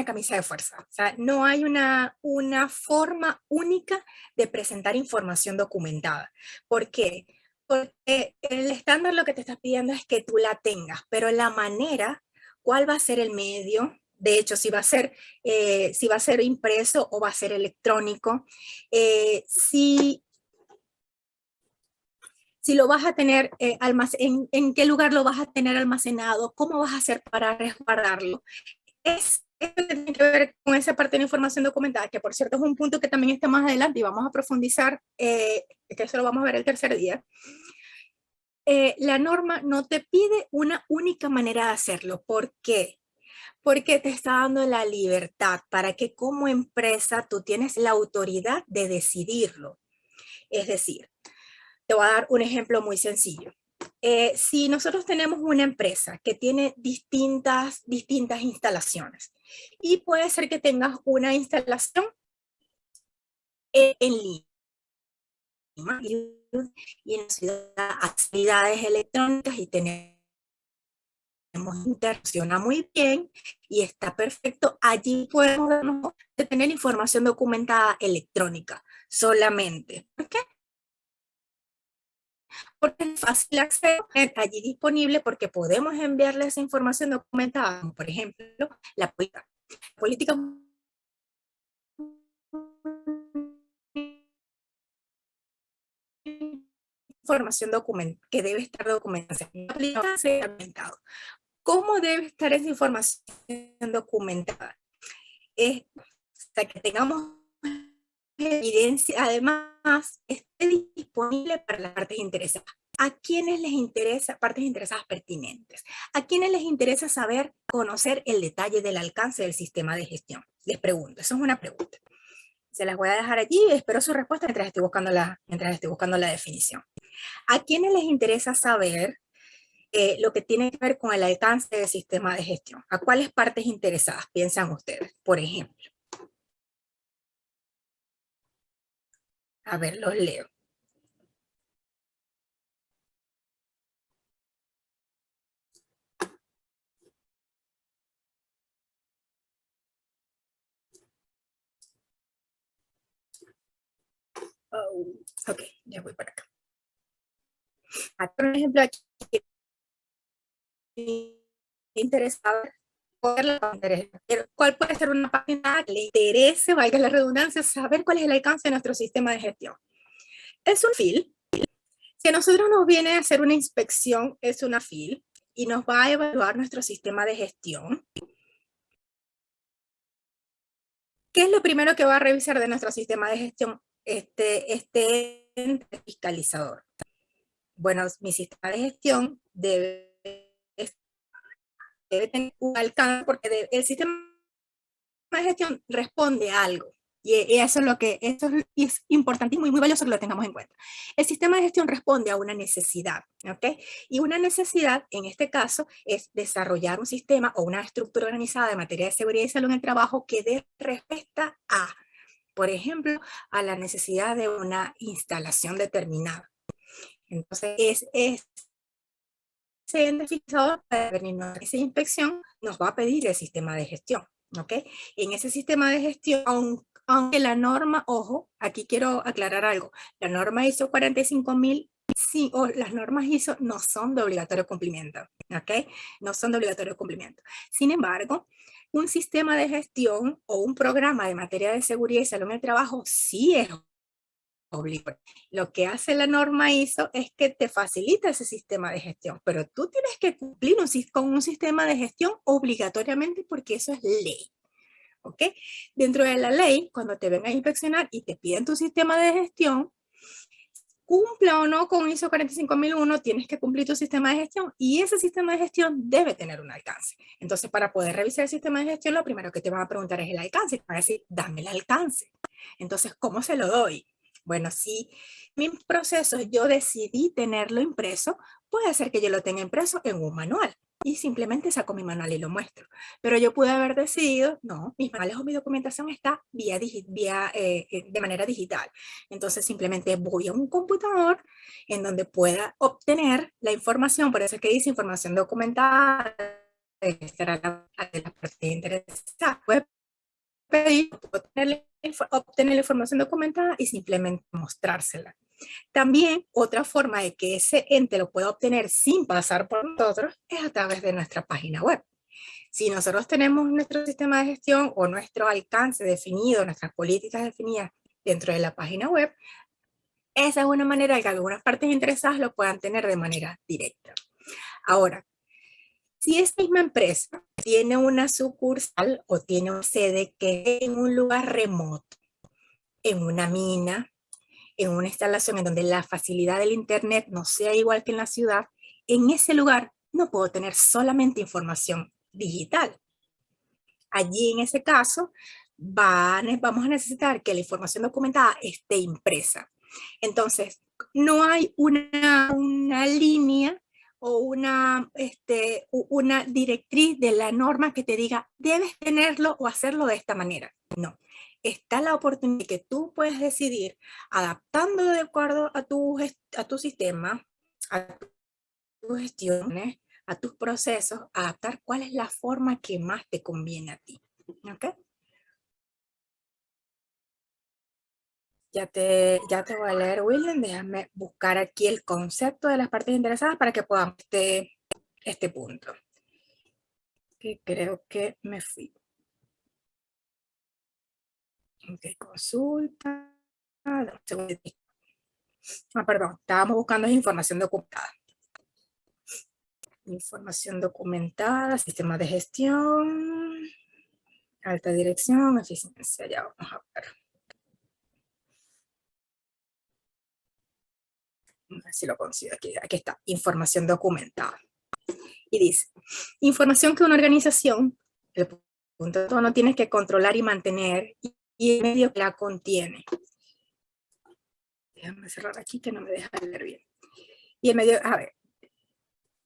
camisa de fuerza, o sea, no hay una forma única de presentar información documentada. ¿Por qué? Porque el estándar lo que te está pidiendo es que tú la tengas, pero la manera, ¿cuál va a ser el medio? De hecho, si va a ser impreso o va a ser electrónico, si lo vas a tener en qué lugar lo vas a tener almacenado, cómo vas a hacer para resguardarlo. Esto tiene que ver con esa parte de la información documentada, que por cierto es un punto que también está más adelante y vamos a profundizar, que eso lo vamos a ver el tercer día. La norma no te pide una única manera de hacerlo. ¿Por qué? Porque te está dando la libertad para que como empresa tú tienes la autoridad de decidirlo. Es decir, te voy a dar un ejemplo muy sencillo. Si nosotros tenemos una empresa que tiene distintas instalaciones y puede ser que tengas una instalación en Lima y en la ciudad actividades electrónicas y tenemos interacciona muy bien y está perfecto. Allí podemos tener información documentada electrónica solamente. ¿Por qué? Porque es fácil acceso, allí disponible porque podemos enviarle esa información documentada, como por ejemplo, la política información que debe estar documentada. ¿Cómo debe estar esa información documentada? Hasta que tengamos evidencia, además, esté disponible para las partes interesadas. ¿A quiénes les interesa, partes interesadas pertinentes? ¿A quiénes les interesa saber, conocer el detalle del alcance del sistema de gestión? Les pregunto, eso es una pregunta. Se las voy a dejar allí y espero su respuesta mientras estoy buscando la definición. ¿A quiénes les interesa saber lo que tiene que ver con el alcance del sistema de gestión? ¿A cuáles partes interesadas piensan ustedes? Por ejemplo. A ver, los leo. Oh, ok, ya voy para acá. Por ejemplo, aquí interesado cuál puede ser una página que le interese, valga la redundancia, saber cuál es el alcance de nuestro sistema de gestión. Es un FIL. Si a nosotros nos viene a hacer una inspección, es una FIL y nos va a evaluar nuestro sistema de gestión. ¿Qué es lo primero que va a revisar de nuestro sistema de gestión? Este fiscalizador. Bueno, mi sistema de gestión debe tener un alcance porque el sistema de gestión responde a algo. Y eso es importantísimo y muy valioso que lo tengamos en cuenta. El sistema de gestión responde a una necesidad, ¿ok? Y una necesidad, en este caso, es desarrollar un sistema o una estructura organizada de materia de seguridad y salud en el trabajo que dé respuesta a, por ejemplo, a la necesidad de una instalación determinada. Entonces, ese identificador para venirnos a esa inspección nos va a pedir el sistema de gestión, ¿ok? En ese sistema de gestión, aunque la norma, ojo, aquí quiero aclarar algo, la norma ISO 45000, sí, o las normas ISO no son de obligatorio cumplimiento, ¿ok? No son de obligatorio cumplimiento. Sin embargo, un sistema de gestión o un programa de materia de seguridad y salud en el trabajo sí es obligatorio. Lo que hace la norma ISO es que te facilita ese sistema de gestión, pero tú tienes que cumplir con un sistema de gestión obligatoriamente porque eso es ley. ¿Ok? Dentro de la ley, cuando te vengan a inspeccionar y te piden tu sistema de gestión, cumpla o no con ISO 45001, tienes que cumplir tu sistema de gestión y ese sistema de gestión debe tener un alcance. Entonces, para poder revisar el sistema de gestión, lo primero que te van a preguntar es el alcance. Te van a decir, dame el alcance. Entonces, ¿cómo se lo doy? Bueno, si mis procesos yo decidí tenerlo impreso, puede ser que yo lo tenga impreso en un manual. y simplemente saco mi manual y lo muestro. Pero yo pude haber decidido, no, mis manuales o mi documentación está de manera digital. Entonces simplemente voy a un computador en donde pueda obtener la información, por eso es que dice información documentada, esta era la parte interesada. Puedo pedir, puedo obtener la información documentada y simplemente mostrársela. También otra forma de que ese ente lo pueda obtener sin pasar por nosotros es a través de nuestra página web. Si nosotros tenemos nuestro sistema de gestión o nuestro alcance definido, nuestras políticas definidas dentro de la página web, esa es una manera de que algunas partes interesadas lo puedan tener de manera directa. Ahora, si esta misma empresa tiene una sucursal o tiene una sede que es en un lugar remoto, en una mina, en una instalación en donde la facilidad del internet no sea igual que en la ciudad, en ese lugar no puedo tener solamente información digital. Allí en ese caso vamos a necesitar que la información documentada esté impresa. Entonces, no hay una línea o una directriz de la norma que te diga, debes tenerlo o hacerlo de esta manera. No, está la oportunidad de que tú puedes decidir, adaptando de acuerdo a tu sistema, a tus gestiones, a tus procesos, adaptar cuál es la forma que más te conviene a ti. ¿Ok? Ya te voy a leer, William. Déjame buscar aquí el concepto de las partes interesadas para que podamos este punto. Que creo que me fui. Ok, consulta. Perdón, estábamos buscando información documentada. Información documentada, sistema de gestión, alta dirección, eficiencia. Ya vamos a ver. A ver si lo consigo aquí. Aquí está, información documentada. Y dice, información que una organización, el punto no tienes que controlar y mantener, y el medio que la contiene. Déjame cerrar aquí que no me deja leer bien. Y el medio, a ver,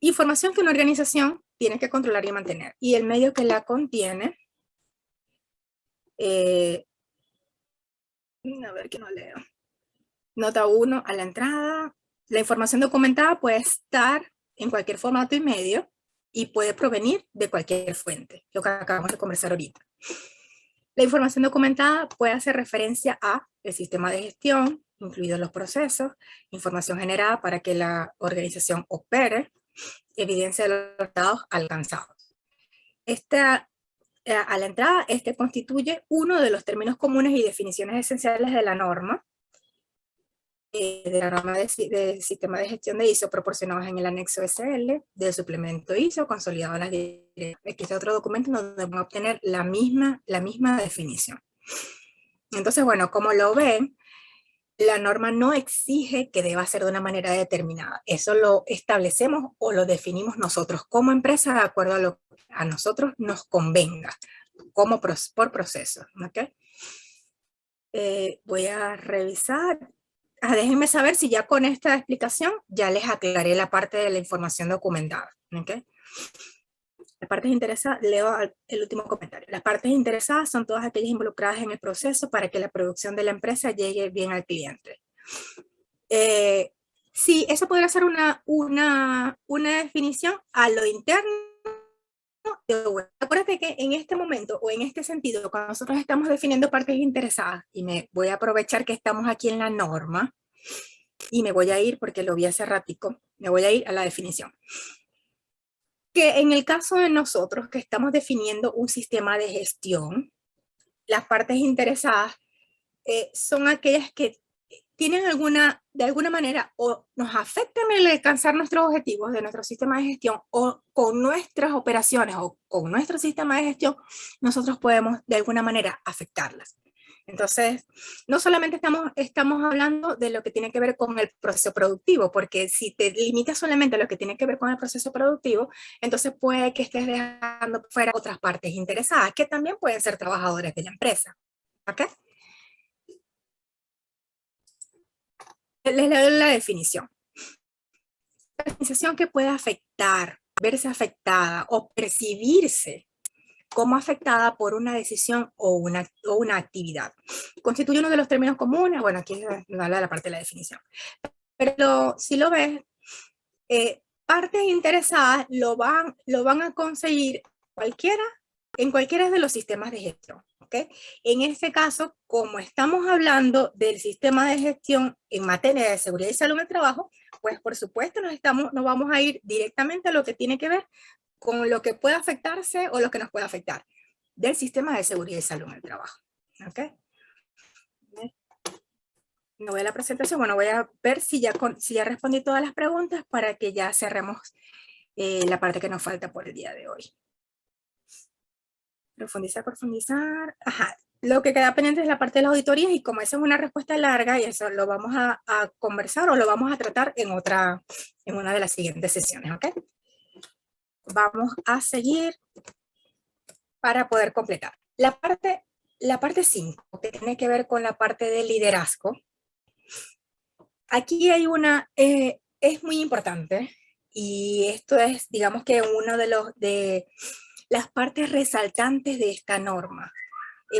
información que una organización tiene que controlar y mantener, y el medio que la contiene, a ver que no leo. Nota 1 a la entrada. La información documentada puede estar en cualquier formato y medio y puede provenir de cualquier fuente, lo que acabamos de conversar ahorita. La información documentada puede hacer referencia a el sistema de gestión, incluidos los procesos, información generada para que la organización opere, evidencia de los resultados alcanzados. A la entrada, este constituye uno de los términos comunes y definiciones esenciales de la norma de sistema de gestión de ISO proporcionados en el anexo SL del suplemento ISO consolidado en las directivas. Aquí está otro documento donde van a obtener la misma definición. Entonces, bueno, como lo ven, la norma no exige que deba ser de una manera determinada. Eso lo establecemos o lo definimos nosotros como empresa de acuerdo a lo que a nosotros nos convenga, como por proceso. ¿Okay? Voy a revisar. Déjenme saber si ya con esta explicación ya les aclaré la parte de la información documentada. ¿Okay? Las partes interesadas, leo el último comentario. Las partes interesadas son todas aquellas involucradas en el proceso para que la producción de la empresa llegue bien al cliente. Sí, eso podría ser una definición a lo interno. Acuérdate que en este momento o en este sentido, cuando nosotros estamos definiendo partes interesadas, y me voy a aprovechar que estamos aquí en la norma, y me voy a ir, porque lo vi hace ratico, me voy a ir a la definición. Que en el caso de nosotros que estamos definiendo un sistema de gestión, las partes interesadas son aquellas que tienen de alguna manera o nos afectan el alcanzar nuestros objetivos de nuestro sistema de gestión, o con nuestras operaciones o con nuestro sistema de gestión nosotros podemos de alguna manera afectarlas. Entonces, no solamente estamos hablando de lo que tiene que ver con el proceso productivo, porque si te limitas solamente a lo que tiene que ver con el proceso productivo, entonces puede que estés dejando fuera otras partes interesadas, que también pueden ser trabajadores de la empresa. ¿Ok? Les leo la definición. La organización que puede afectar verse afectada o percibirse como afectada por una decisión o una actividad. Constituye uno de los términos comunes, bueno, aquí no habla de la parte de la definición, pero si lo ves, partes interesadas lo van a conseguir en cualquiera de los sistemas de gestión. ¿Okay? En este caso, como estamos hablando del sistema de gestión en materia de seguridad y salud en el trabajo, pues por supuesto nos vamos a ir directamente a lo que tiene que ver con lo que puede afectarse o lo que nos puede afectar del sistema de seguridad y salud en el trabajo. ¿Okay? No voy a la presentación, bueno, voy a ver si ya respondí todas las preguntas para que ya cerremos la parte que nos falta por el día de hoy. Profundizar. Ajá. Lo que queda pendiente es la parte de las auditorías y como esa es una respuesta larga y eso lo vamos a conversar o lo vamos a tratar en una de las siguientes sesiones, ¿ok? Vamos a seguir para poder completar. La parte 5, que tiene que ver con la parte del liderazgo. Aquí hay es muy importante y esto es, digamos que uno de las partes resaltantes de esta norma.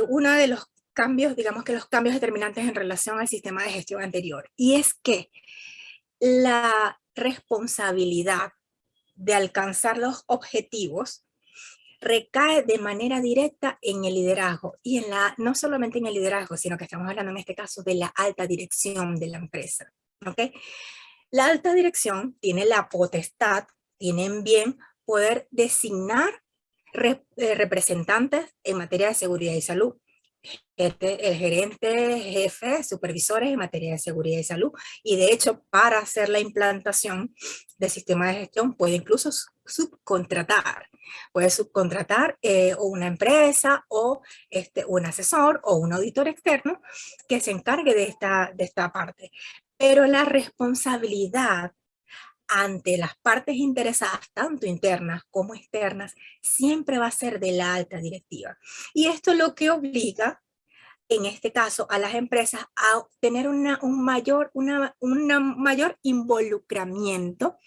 Uno de los cambios, digamos que los cambios determinantes en relación al sistema de gestión anterior, y es que la responsabilidad de alcanzar los objetivos recae de manera directa en el liderazgo, y no solamente en el liderazgo, sino que estamos hablando en este caso de la alta dirección de la empresa. ¿Okay? La alta dirección tiene la potestad, tienen bien poder designar representantes en materia de seguridad y salud. El gerente, jefe, supervisores en materia de seguridad y salud. Y de hecho, para hacer la implantación del sistema de gestión, puede incluso subcontratar. Puede subcontratar una empresa o un asesor o un auditor externo que se encargue de esta parte. Pero la responsabilidad ante las partes interesadas, tanto internas como externas, siempre va a ser de la alta directiva. Y esto es lo que obliga, en este caso, a las empresas a tener un mayor involucramiento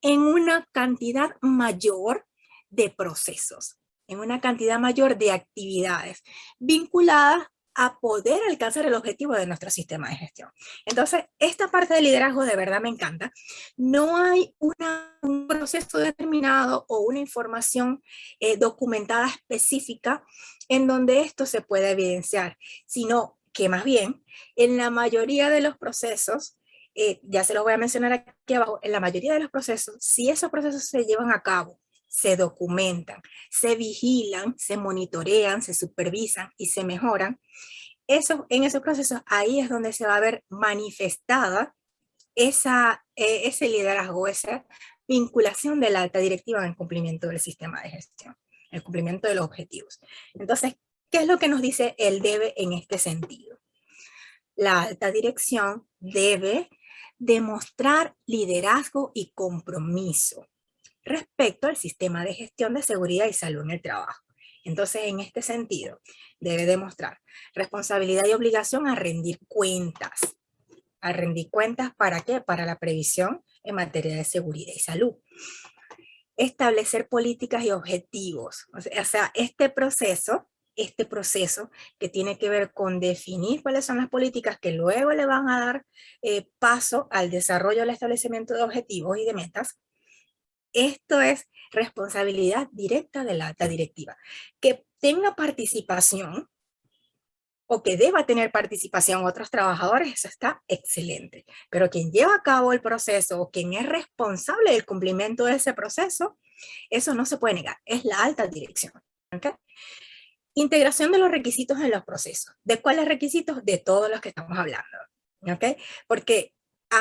en una cantidad mayor de procesos, en una cantidad mayor de actividades vinculadas a poder alcanzar el objetivo de nuestro sistema de gestión. Entonces, esta parte del liderazgo de verdad me encanta. No hay un proceso determinado o una información documentada específica en donde esto se pueda evidenciar, sino que más bien, en la mayoría de los procesos, ya se los voy a mencionar aquí abajo, en la mayoría de los procesos, si esos procesos se llevan a cabo, se documentan, se vigilan, se monitorean, se supervisan y se mejoran, en esos procesos ahí es donde se va a ver manifestada ese liderazgo, esa vinculación de la alta directiva en el cumplimiento del sistema de gestión, el cumplimiento de los objetivos. Entonces, ¿qué es lo que nos dice el debe en este sentido? La alta dirección debe demostrar liderazgo y compromiso respecto al sistema de gestión de seguridad y salud en el trabajo. Entonces, en este sentido, debe demostrar responsabilidad y obligación a rendir cuentas. ¿A rendir cuentas para qué? Para la previsión en materia de seguridad y salud. Establecer políticas y objetivos. O sea, este proceso que tiene que ver con definir cuáles son las políticas que luego le van a dar paso al desarrollo, al establecimiento de objetivos y de metas. Esto es responsabilidad directa de la alta directiva. Que tenga participación o que deba tener participación otros trabajadores, eso está excelente. Pero quien lleva a cabo el proceso o quien es responsable del cumplimiento de ese proceso, eso no se puede negar, es la alta dirección. ¿Okay? Integración de los requisitos en los procesos. ¿De cuáles requisitos? De todos los que estamos hablando. ¿Okay? Porque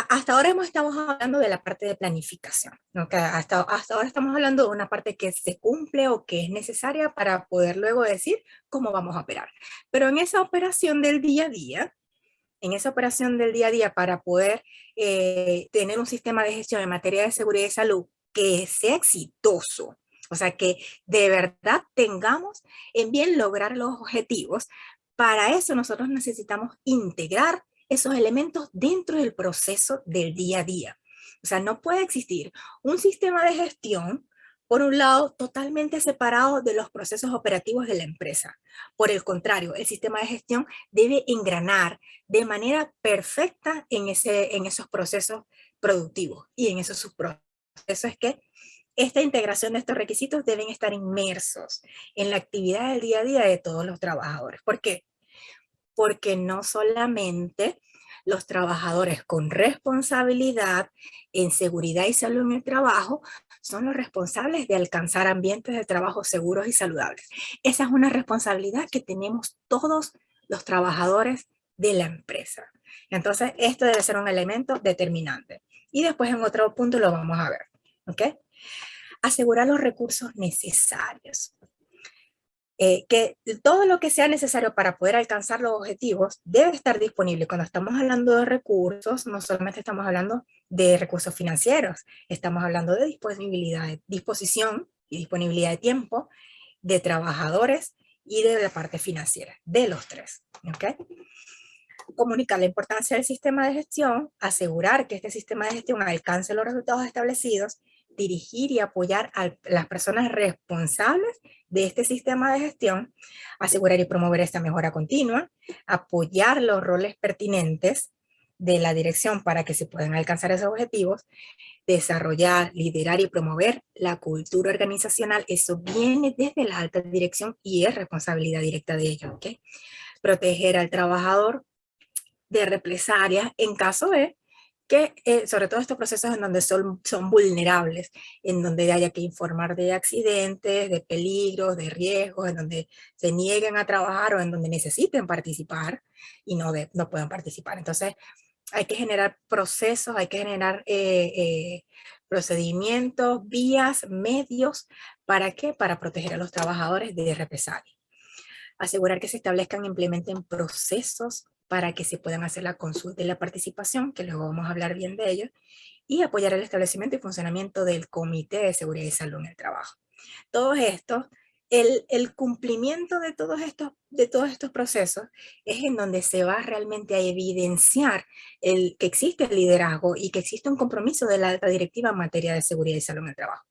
hasta ahora estamos hablando de la parte de planificación. ¿Okay? Hasta ahora estamos hablando de una parte que se cumple o que es necesaria para poder luego decir cómo vamos a operar. Pero en esa operación del día a día, para poder tener un sistema de gestión en materia de seguridad y salud que sea exitoso, o sea, que de verdad tengamos en bien lograr los objetivos, para eso nosotros necesitamos integrar esos elementos dentro del proceso del día a día. O sea, no puede existir un sistema de gestión por un lado, totalmente separado de los procesos operativos de la empresa. Por el contrario, el sistema de gestión debe engranar de manera perfecta en esos procesos productivos y en esos subprocesos. Es que esta integración de estos requisitos deben estar inmersos en la actividad del día a día de todos los trabajadores. ¿Por qué? Porque no solamente los trabajadores con responsabilidad en seguridad y salud en el trabajo son los responsables de alcanzar ambientes de trabajo seguros y saludables. Esa es una responsabilidad que tenemos todos los trabajadores de la empresa. Entonces, esto debe ser un elemento determinante. Y después en otro punto lo vamos a ver. ¿Ok? Asegurar los recursos necesarios. Que todo lo que sea necesario para poder alcanzar los objetivos debe estar disponible. Cuando estamos hablando de recursos, no solamente estamos hablando de recursos financieros, estamos hablando de disponibilidad, disposición y disponibilidad de tiempo, de trabajadores y de la parte financiera, de los tres. ¿Okay? Comunicar la importancia del sistema de gestión, asegurar que este sistema de gestión alcance los resultados establecidos, dirigir y apoyar a las personas responsables de este sistema de gestión, asegurar y promover esta mejora continua, apoyar los roles pertinentes de la dirección para que se puedan alcanzar esos objetivos, desarrollar, liderar y promover la cultura organizacional. Eso viene desde la alta dirección y es responsabilidad directa de ellos. ¿Okay? Proteger al trabajador de represalias en caso de que, sobre todo estos procesos en donde son vulnerables, en donde haya que informar de accidentes, de peligros, de riesgos, en donde se nieguen a trabajar o en donde necesiten participar y no puedan participar. Entonces, hay que generar procesos, hay que generar procedimientos, vías, medios, ¿para qué? Para proteger a los trabajadores de represalias. Asegurar que se establezcan e implementen procesos para que se puedan hacer la consulta y la participación, que luego vamos a hablar bien de ello, y apoyar el establecimiento y funcionamiento del Comité de Seguridad y Salud en el Trabajo. Todo esto, el cumplimiento de todos estos procesos es en donde se va realmente a evidenciar que existe el liderazgo y que existe un compromiso de la alta directiva en materia de seguridad y salud en el trabajo.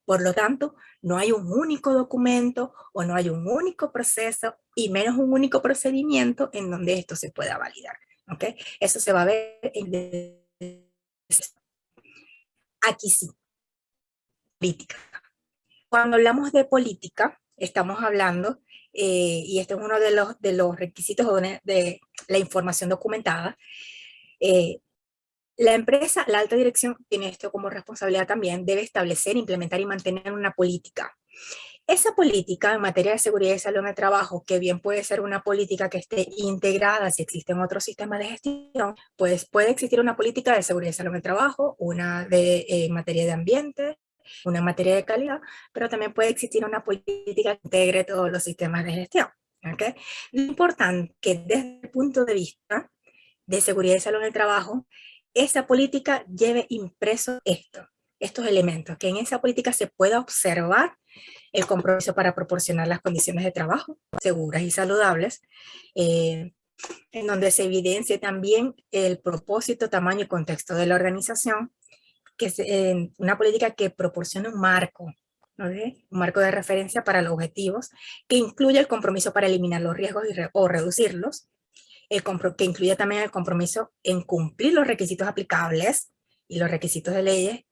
Por lo tanto, no hay un único documento o no hay un único proceso y menos un único procedimiento en donde esto se pueda validar. ¿Okay? Eso se va a ver en aquí sí, política. Cuando hablamos de política, estamos hablando, y este es uno de los requisitos de la información documentada, la empresa, la alta dirección, tiene esto como responsabilidad también, debe establecer, implementar y mantener una política. Esa política en materia de seguridad y salud en el trabajo, que bien puede ser una política que esté integrada si existen otros sistemas de gestión, pues puede existir una política de seguridad y salud en el trabajo, una de materia de ambiente, una en materia de calidad, pero también puede existir una política que integre todos los sistemas de gestión. ¿Okay? Lo importante es que desde el punto de vista de seguridad y salud en el trabajo, esa política lleve impreso estos elementos, que en esa política se pueda observar el compromiso para proporcionar las condiciones de trabajo seguras y saludables, en donde se evidencie también el propósito, tamaño y contexto de la organización, que es una política que proporcione un marco, ¿okay? Un marco de referencia para los objetivos, que incluya el compromiso para eliminar los riesgos o reducirlos, que incluya también el compromiso en cumplir los requisitos aplicables y los requisitos de leyes.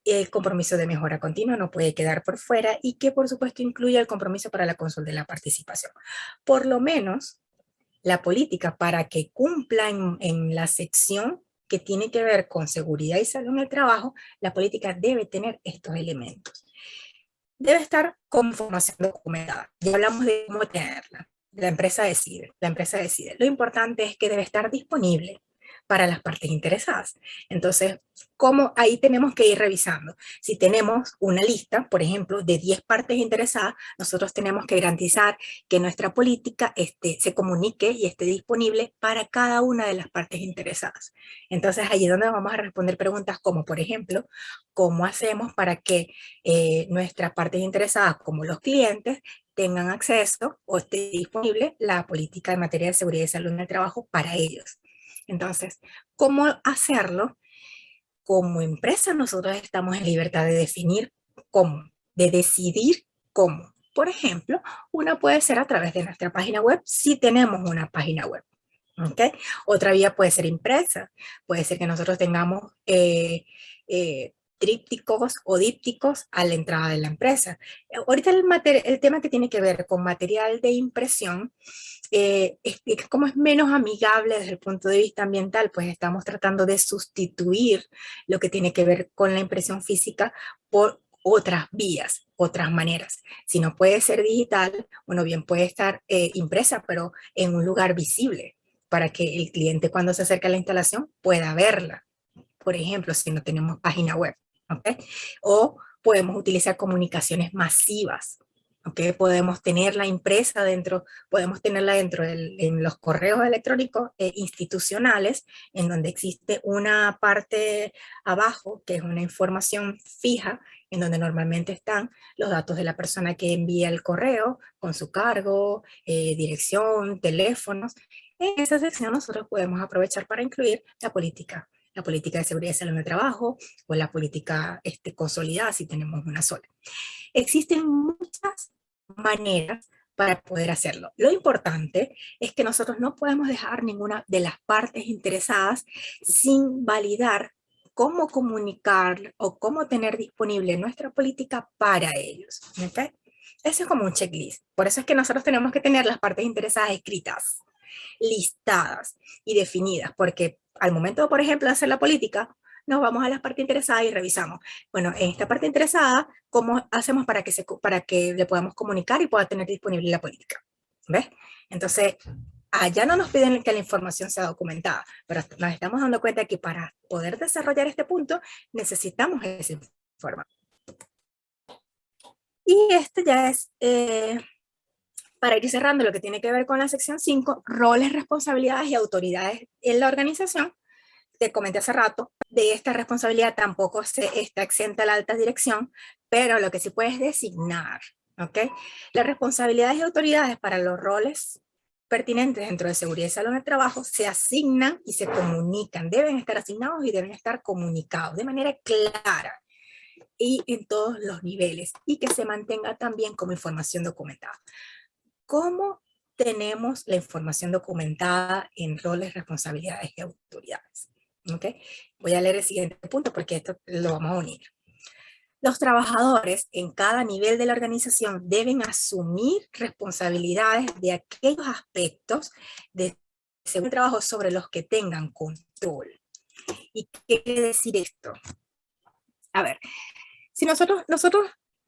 El compromiso de mejora continua no puede quedar por fuera y que por supuesto incluya el compromiso para la consulta y la participación. Por lo menos la política para que cumpla en la sección que tiene que ver con seguridad y salud en el trabajo, la política debe tener estos elementos. Debe estar con información documentada. Ya hablamos de cómo tenerla. La empresa decide. Lo importante es que debe estar disponible para las partes interesadas. Entonces, ¿cómo? Ahí tenemos que ir revisando. Si tenemos una lista, por ejemplo, de 10 partes interesadas, nosotros tenemos que garantizar que nuestra política se comunique y esté disponible para cada una de las partes interesadas. Entonces, ahí es donde vamos a responder preguntas como, por ejemplo, ¿cómo hacemos para que nuestras partes interesadas, como los clientes, tengan acceso o esté disponible la política en materia de seguridad y salud en el trabajo para ellos? Entonces, ¿cómo hacerlo? Como empresa nosotros estamos en libertad de definir cómo. de decidir cómo. Por ejemplo, una puede ser a través de nuestra página web, si tenemos una página web. ¿Okay? Otra vía puede ser impresa, puede ser que nosotros tengamos trípticos o dípticos a la entrada de la empresa. Ahorita el tema que tiene que ver con material de impresión, como es menos amigable desde el punto de vista ambiental, pues estamos tratando de sustituir lo que tiene que ver con la impresión física por otras vías, otras maneras. Si no puede ser digital, bueno, bien puede estar impresa, pero en un lugar visible, para que el cliente cuando se acerque a la instalación pueda verla. Por ejemplo, si no tenemos página web, ¿ok? O podemos utilizar comunicaciones masivas, ¿ok? Podemos tenerla impresa dentro, podemos tenerla dentro en los correos electrónicos institucionales, en donde existe una parte abajo, que es una información fija, en donde normalmente están los datos de la persona que envía el correo, con su cargo, dirección, teléfonos. En esa sección nosotros podemos aprovechar para incluir la política de seguridad y salud en el trabajo, o la política consolidada si tenemos una sola. Existen muchas maneras para poder hacerlo. Lo importante es que nosotros no podemos dejar ninguna de las partes interesadas sin validar cómo comunicar o cómo tener disponible nuestra política para ellos. ¿Okay? Eso es como un checklist. Por eso es que nosotros tenemos que tener las partes interesadas escritas, listadas y definidas, porque al momento, por ejemplo, de hacer la política, nos vamos a la parte interesada y revisamos. Bueno, en esta parte interesada, ¿cómo hacemos para que le podamos comunicar y pueda tener disponible la política? ¿Ves? Entonces, allá no nos piden que la información sea documentada, pero nos estamos dando cuenta que para poder desarrollar este punto, necesitamos esa información. Y esto ya es para ir cerrando lo que tiene que ver con la sección 5, roles, responsabilidades y autoridades en la organización. Te comenté hace rato, de esta responsabilidad tampoco se está exenta la alta dirección, pero lo que sí puedes designar, ¿ok? Las responsabilidades y autoridades para los roles pertinentes dentro de seguridad y salud en el trabajo se asignan y se comunican, deben estar asignados y deben estar comunicados de manera clara y en todos los niveles, y que se mantenga también como información documentada. ¿Cómo tenemos la información documentada en roles, responsabilidades y autoridades? ¿Okay? Voy a leer el siguiente punto porque esto lo vamos a unir. Los trabajadores en cada nivel de la organización deben asumir responsabilidades de aquellos aspectos de seguridad y trabajo sobre los que tengan control. ¿Y qué quiere decir esto? A ver, si nosotros,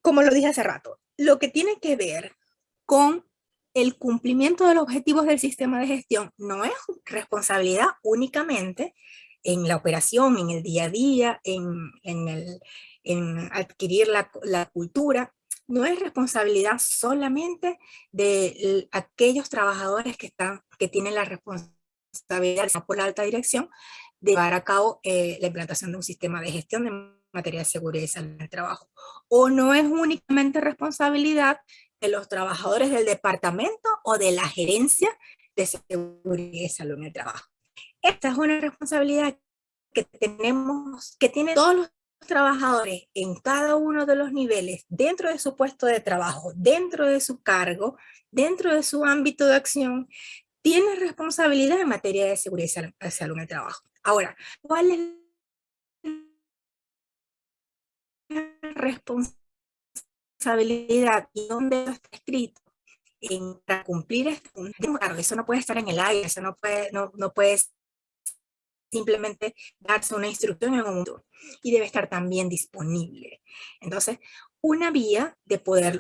como lo dije hace rato, lo que tiene que ver con el cumplimiento de los objetivos del sistema de gestión no es responsabilidad únicamente en la operación, en el día a día, en adquirir la cultura. No es responsabilidad solamente de aquellos trabajadores que tienen la responsabilidad por la alta dirección de llevar a cabo la implantación de un sistema de gestión de materia de seguridad y salud en el trabajo. O no es únicamente responsabilidad de los trabajadores del departamento o de la gerencia de seguridad y salud en el trabajo. Esta es una responsabilidad que tienen todos los trabajadores en cada uno de los niveles, dentro de su puesto de trabajo, dentro de su cargo, dentro de su ámbito de acción, tiene responsabilidad en materia de seguridad y salud en el trabajo. Ahora, ¿cuál es la responsabilidad y dónde está escrito? Para cumplir esto, claro, eso no puede estar en el aire, eso no puede simplemente darse una instrucción en un momento, y debe estar también disponible. Entonces, una vía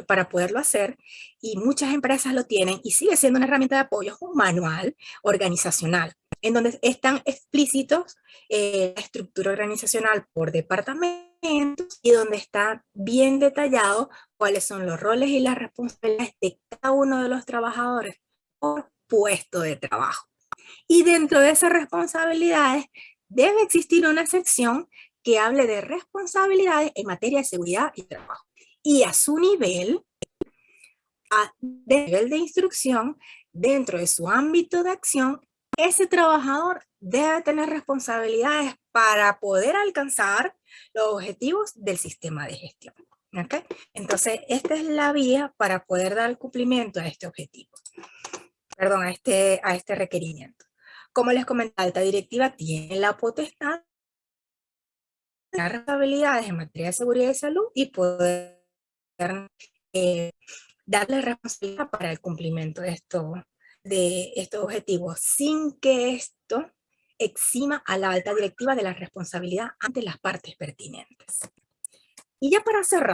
para poderlo hacer, y muchas empresas lo tienen y sigue siendo una herramienta de apoyo, es un manual organizacional en donde están explícitos la estructura organizacional por departamentos y donde está bien detallado cuáles son los roles y las responsabilidades de cada uno de los trabajadores por puesto de trabajo. Y dentro de esas responsabilidades debe existir una sección que hable de responsabilidades en materia de seguridad y trabajo. Y a su nivel, de nivel de instrucción, dentro de su ámbito de acción, ese trabajador debe tener responsabilidades para poder alcanzar los objetivos del sistema de gestión. ¿Okay? Entonces, esta es la vía para poder dar cumplimiento a este objetivo, perdón, a este requerimiento. Como les comentaba, la alta directiva tiene la potestad de dar responsabilidades en materia de seguridad y salud y poder darle responsabilidad para el cumplimiento de estos objetivos, sin que esto exima a la alta directiva de la responsabilidad ante las partes pertinentes. Y ya para cerrar,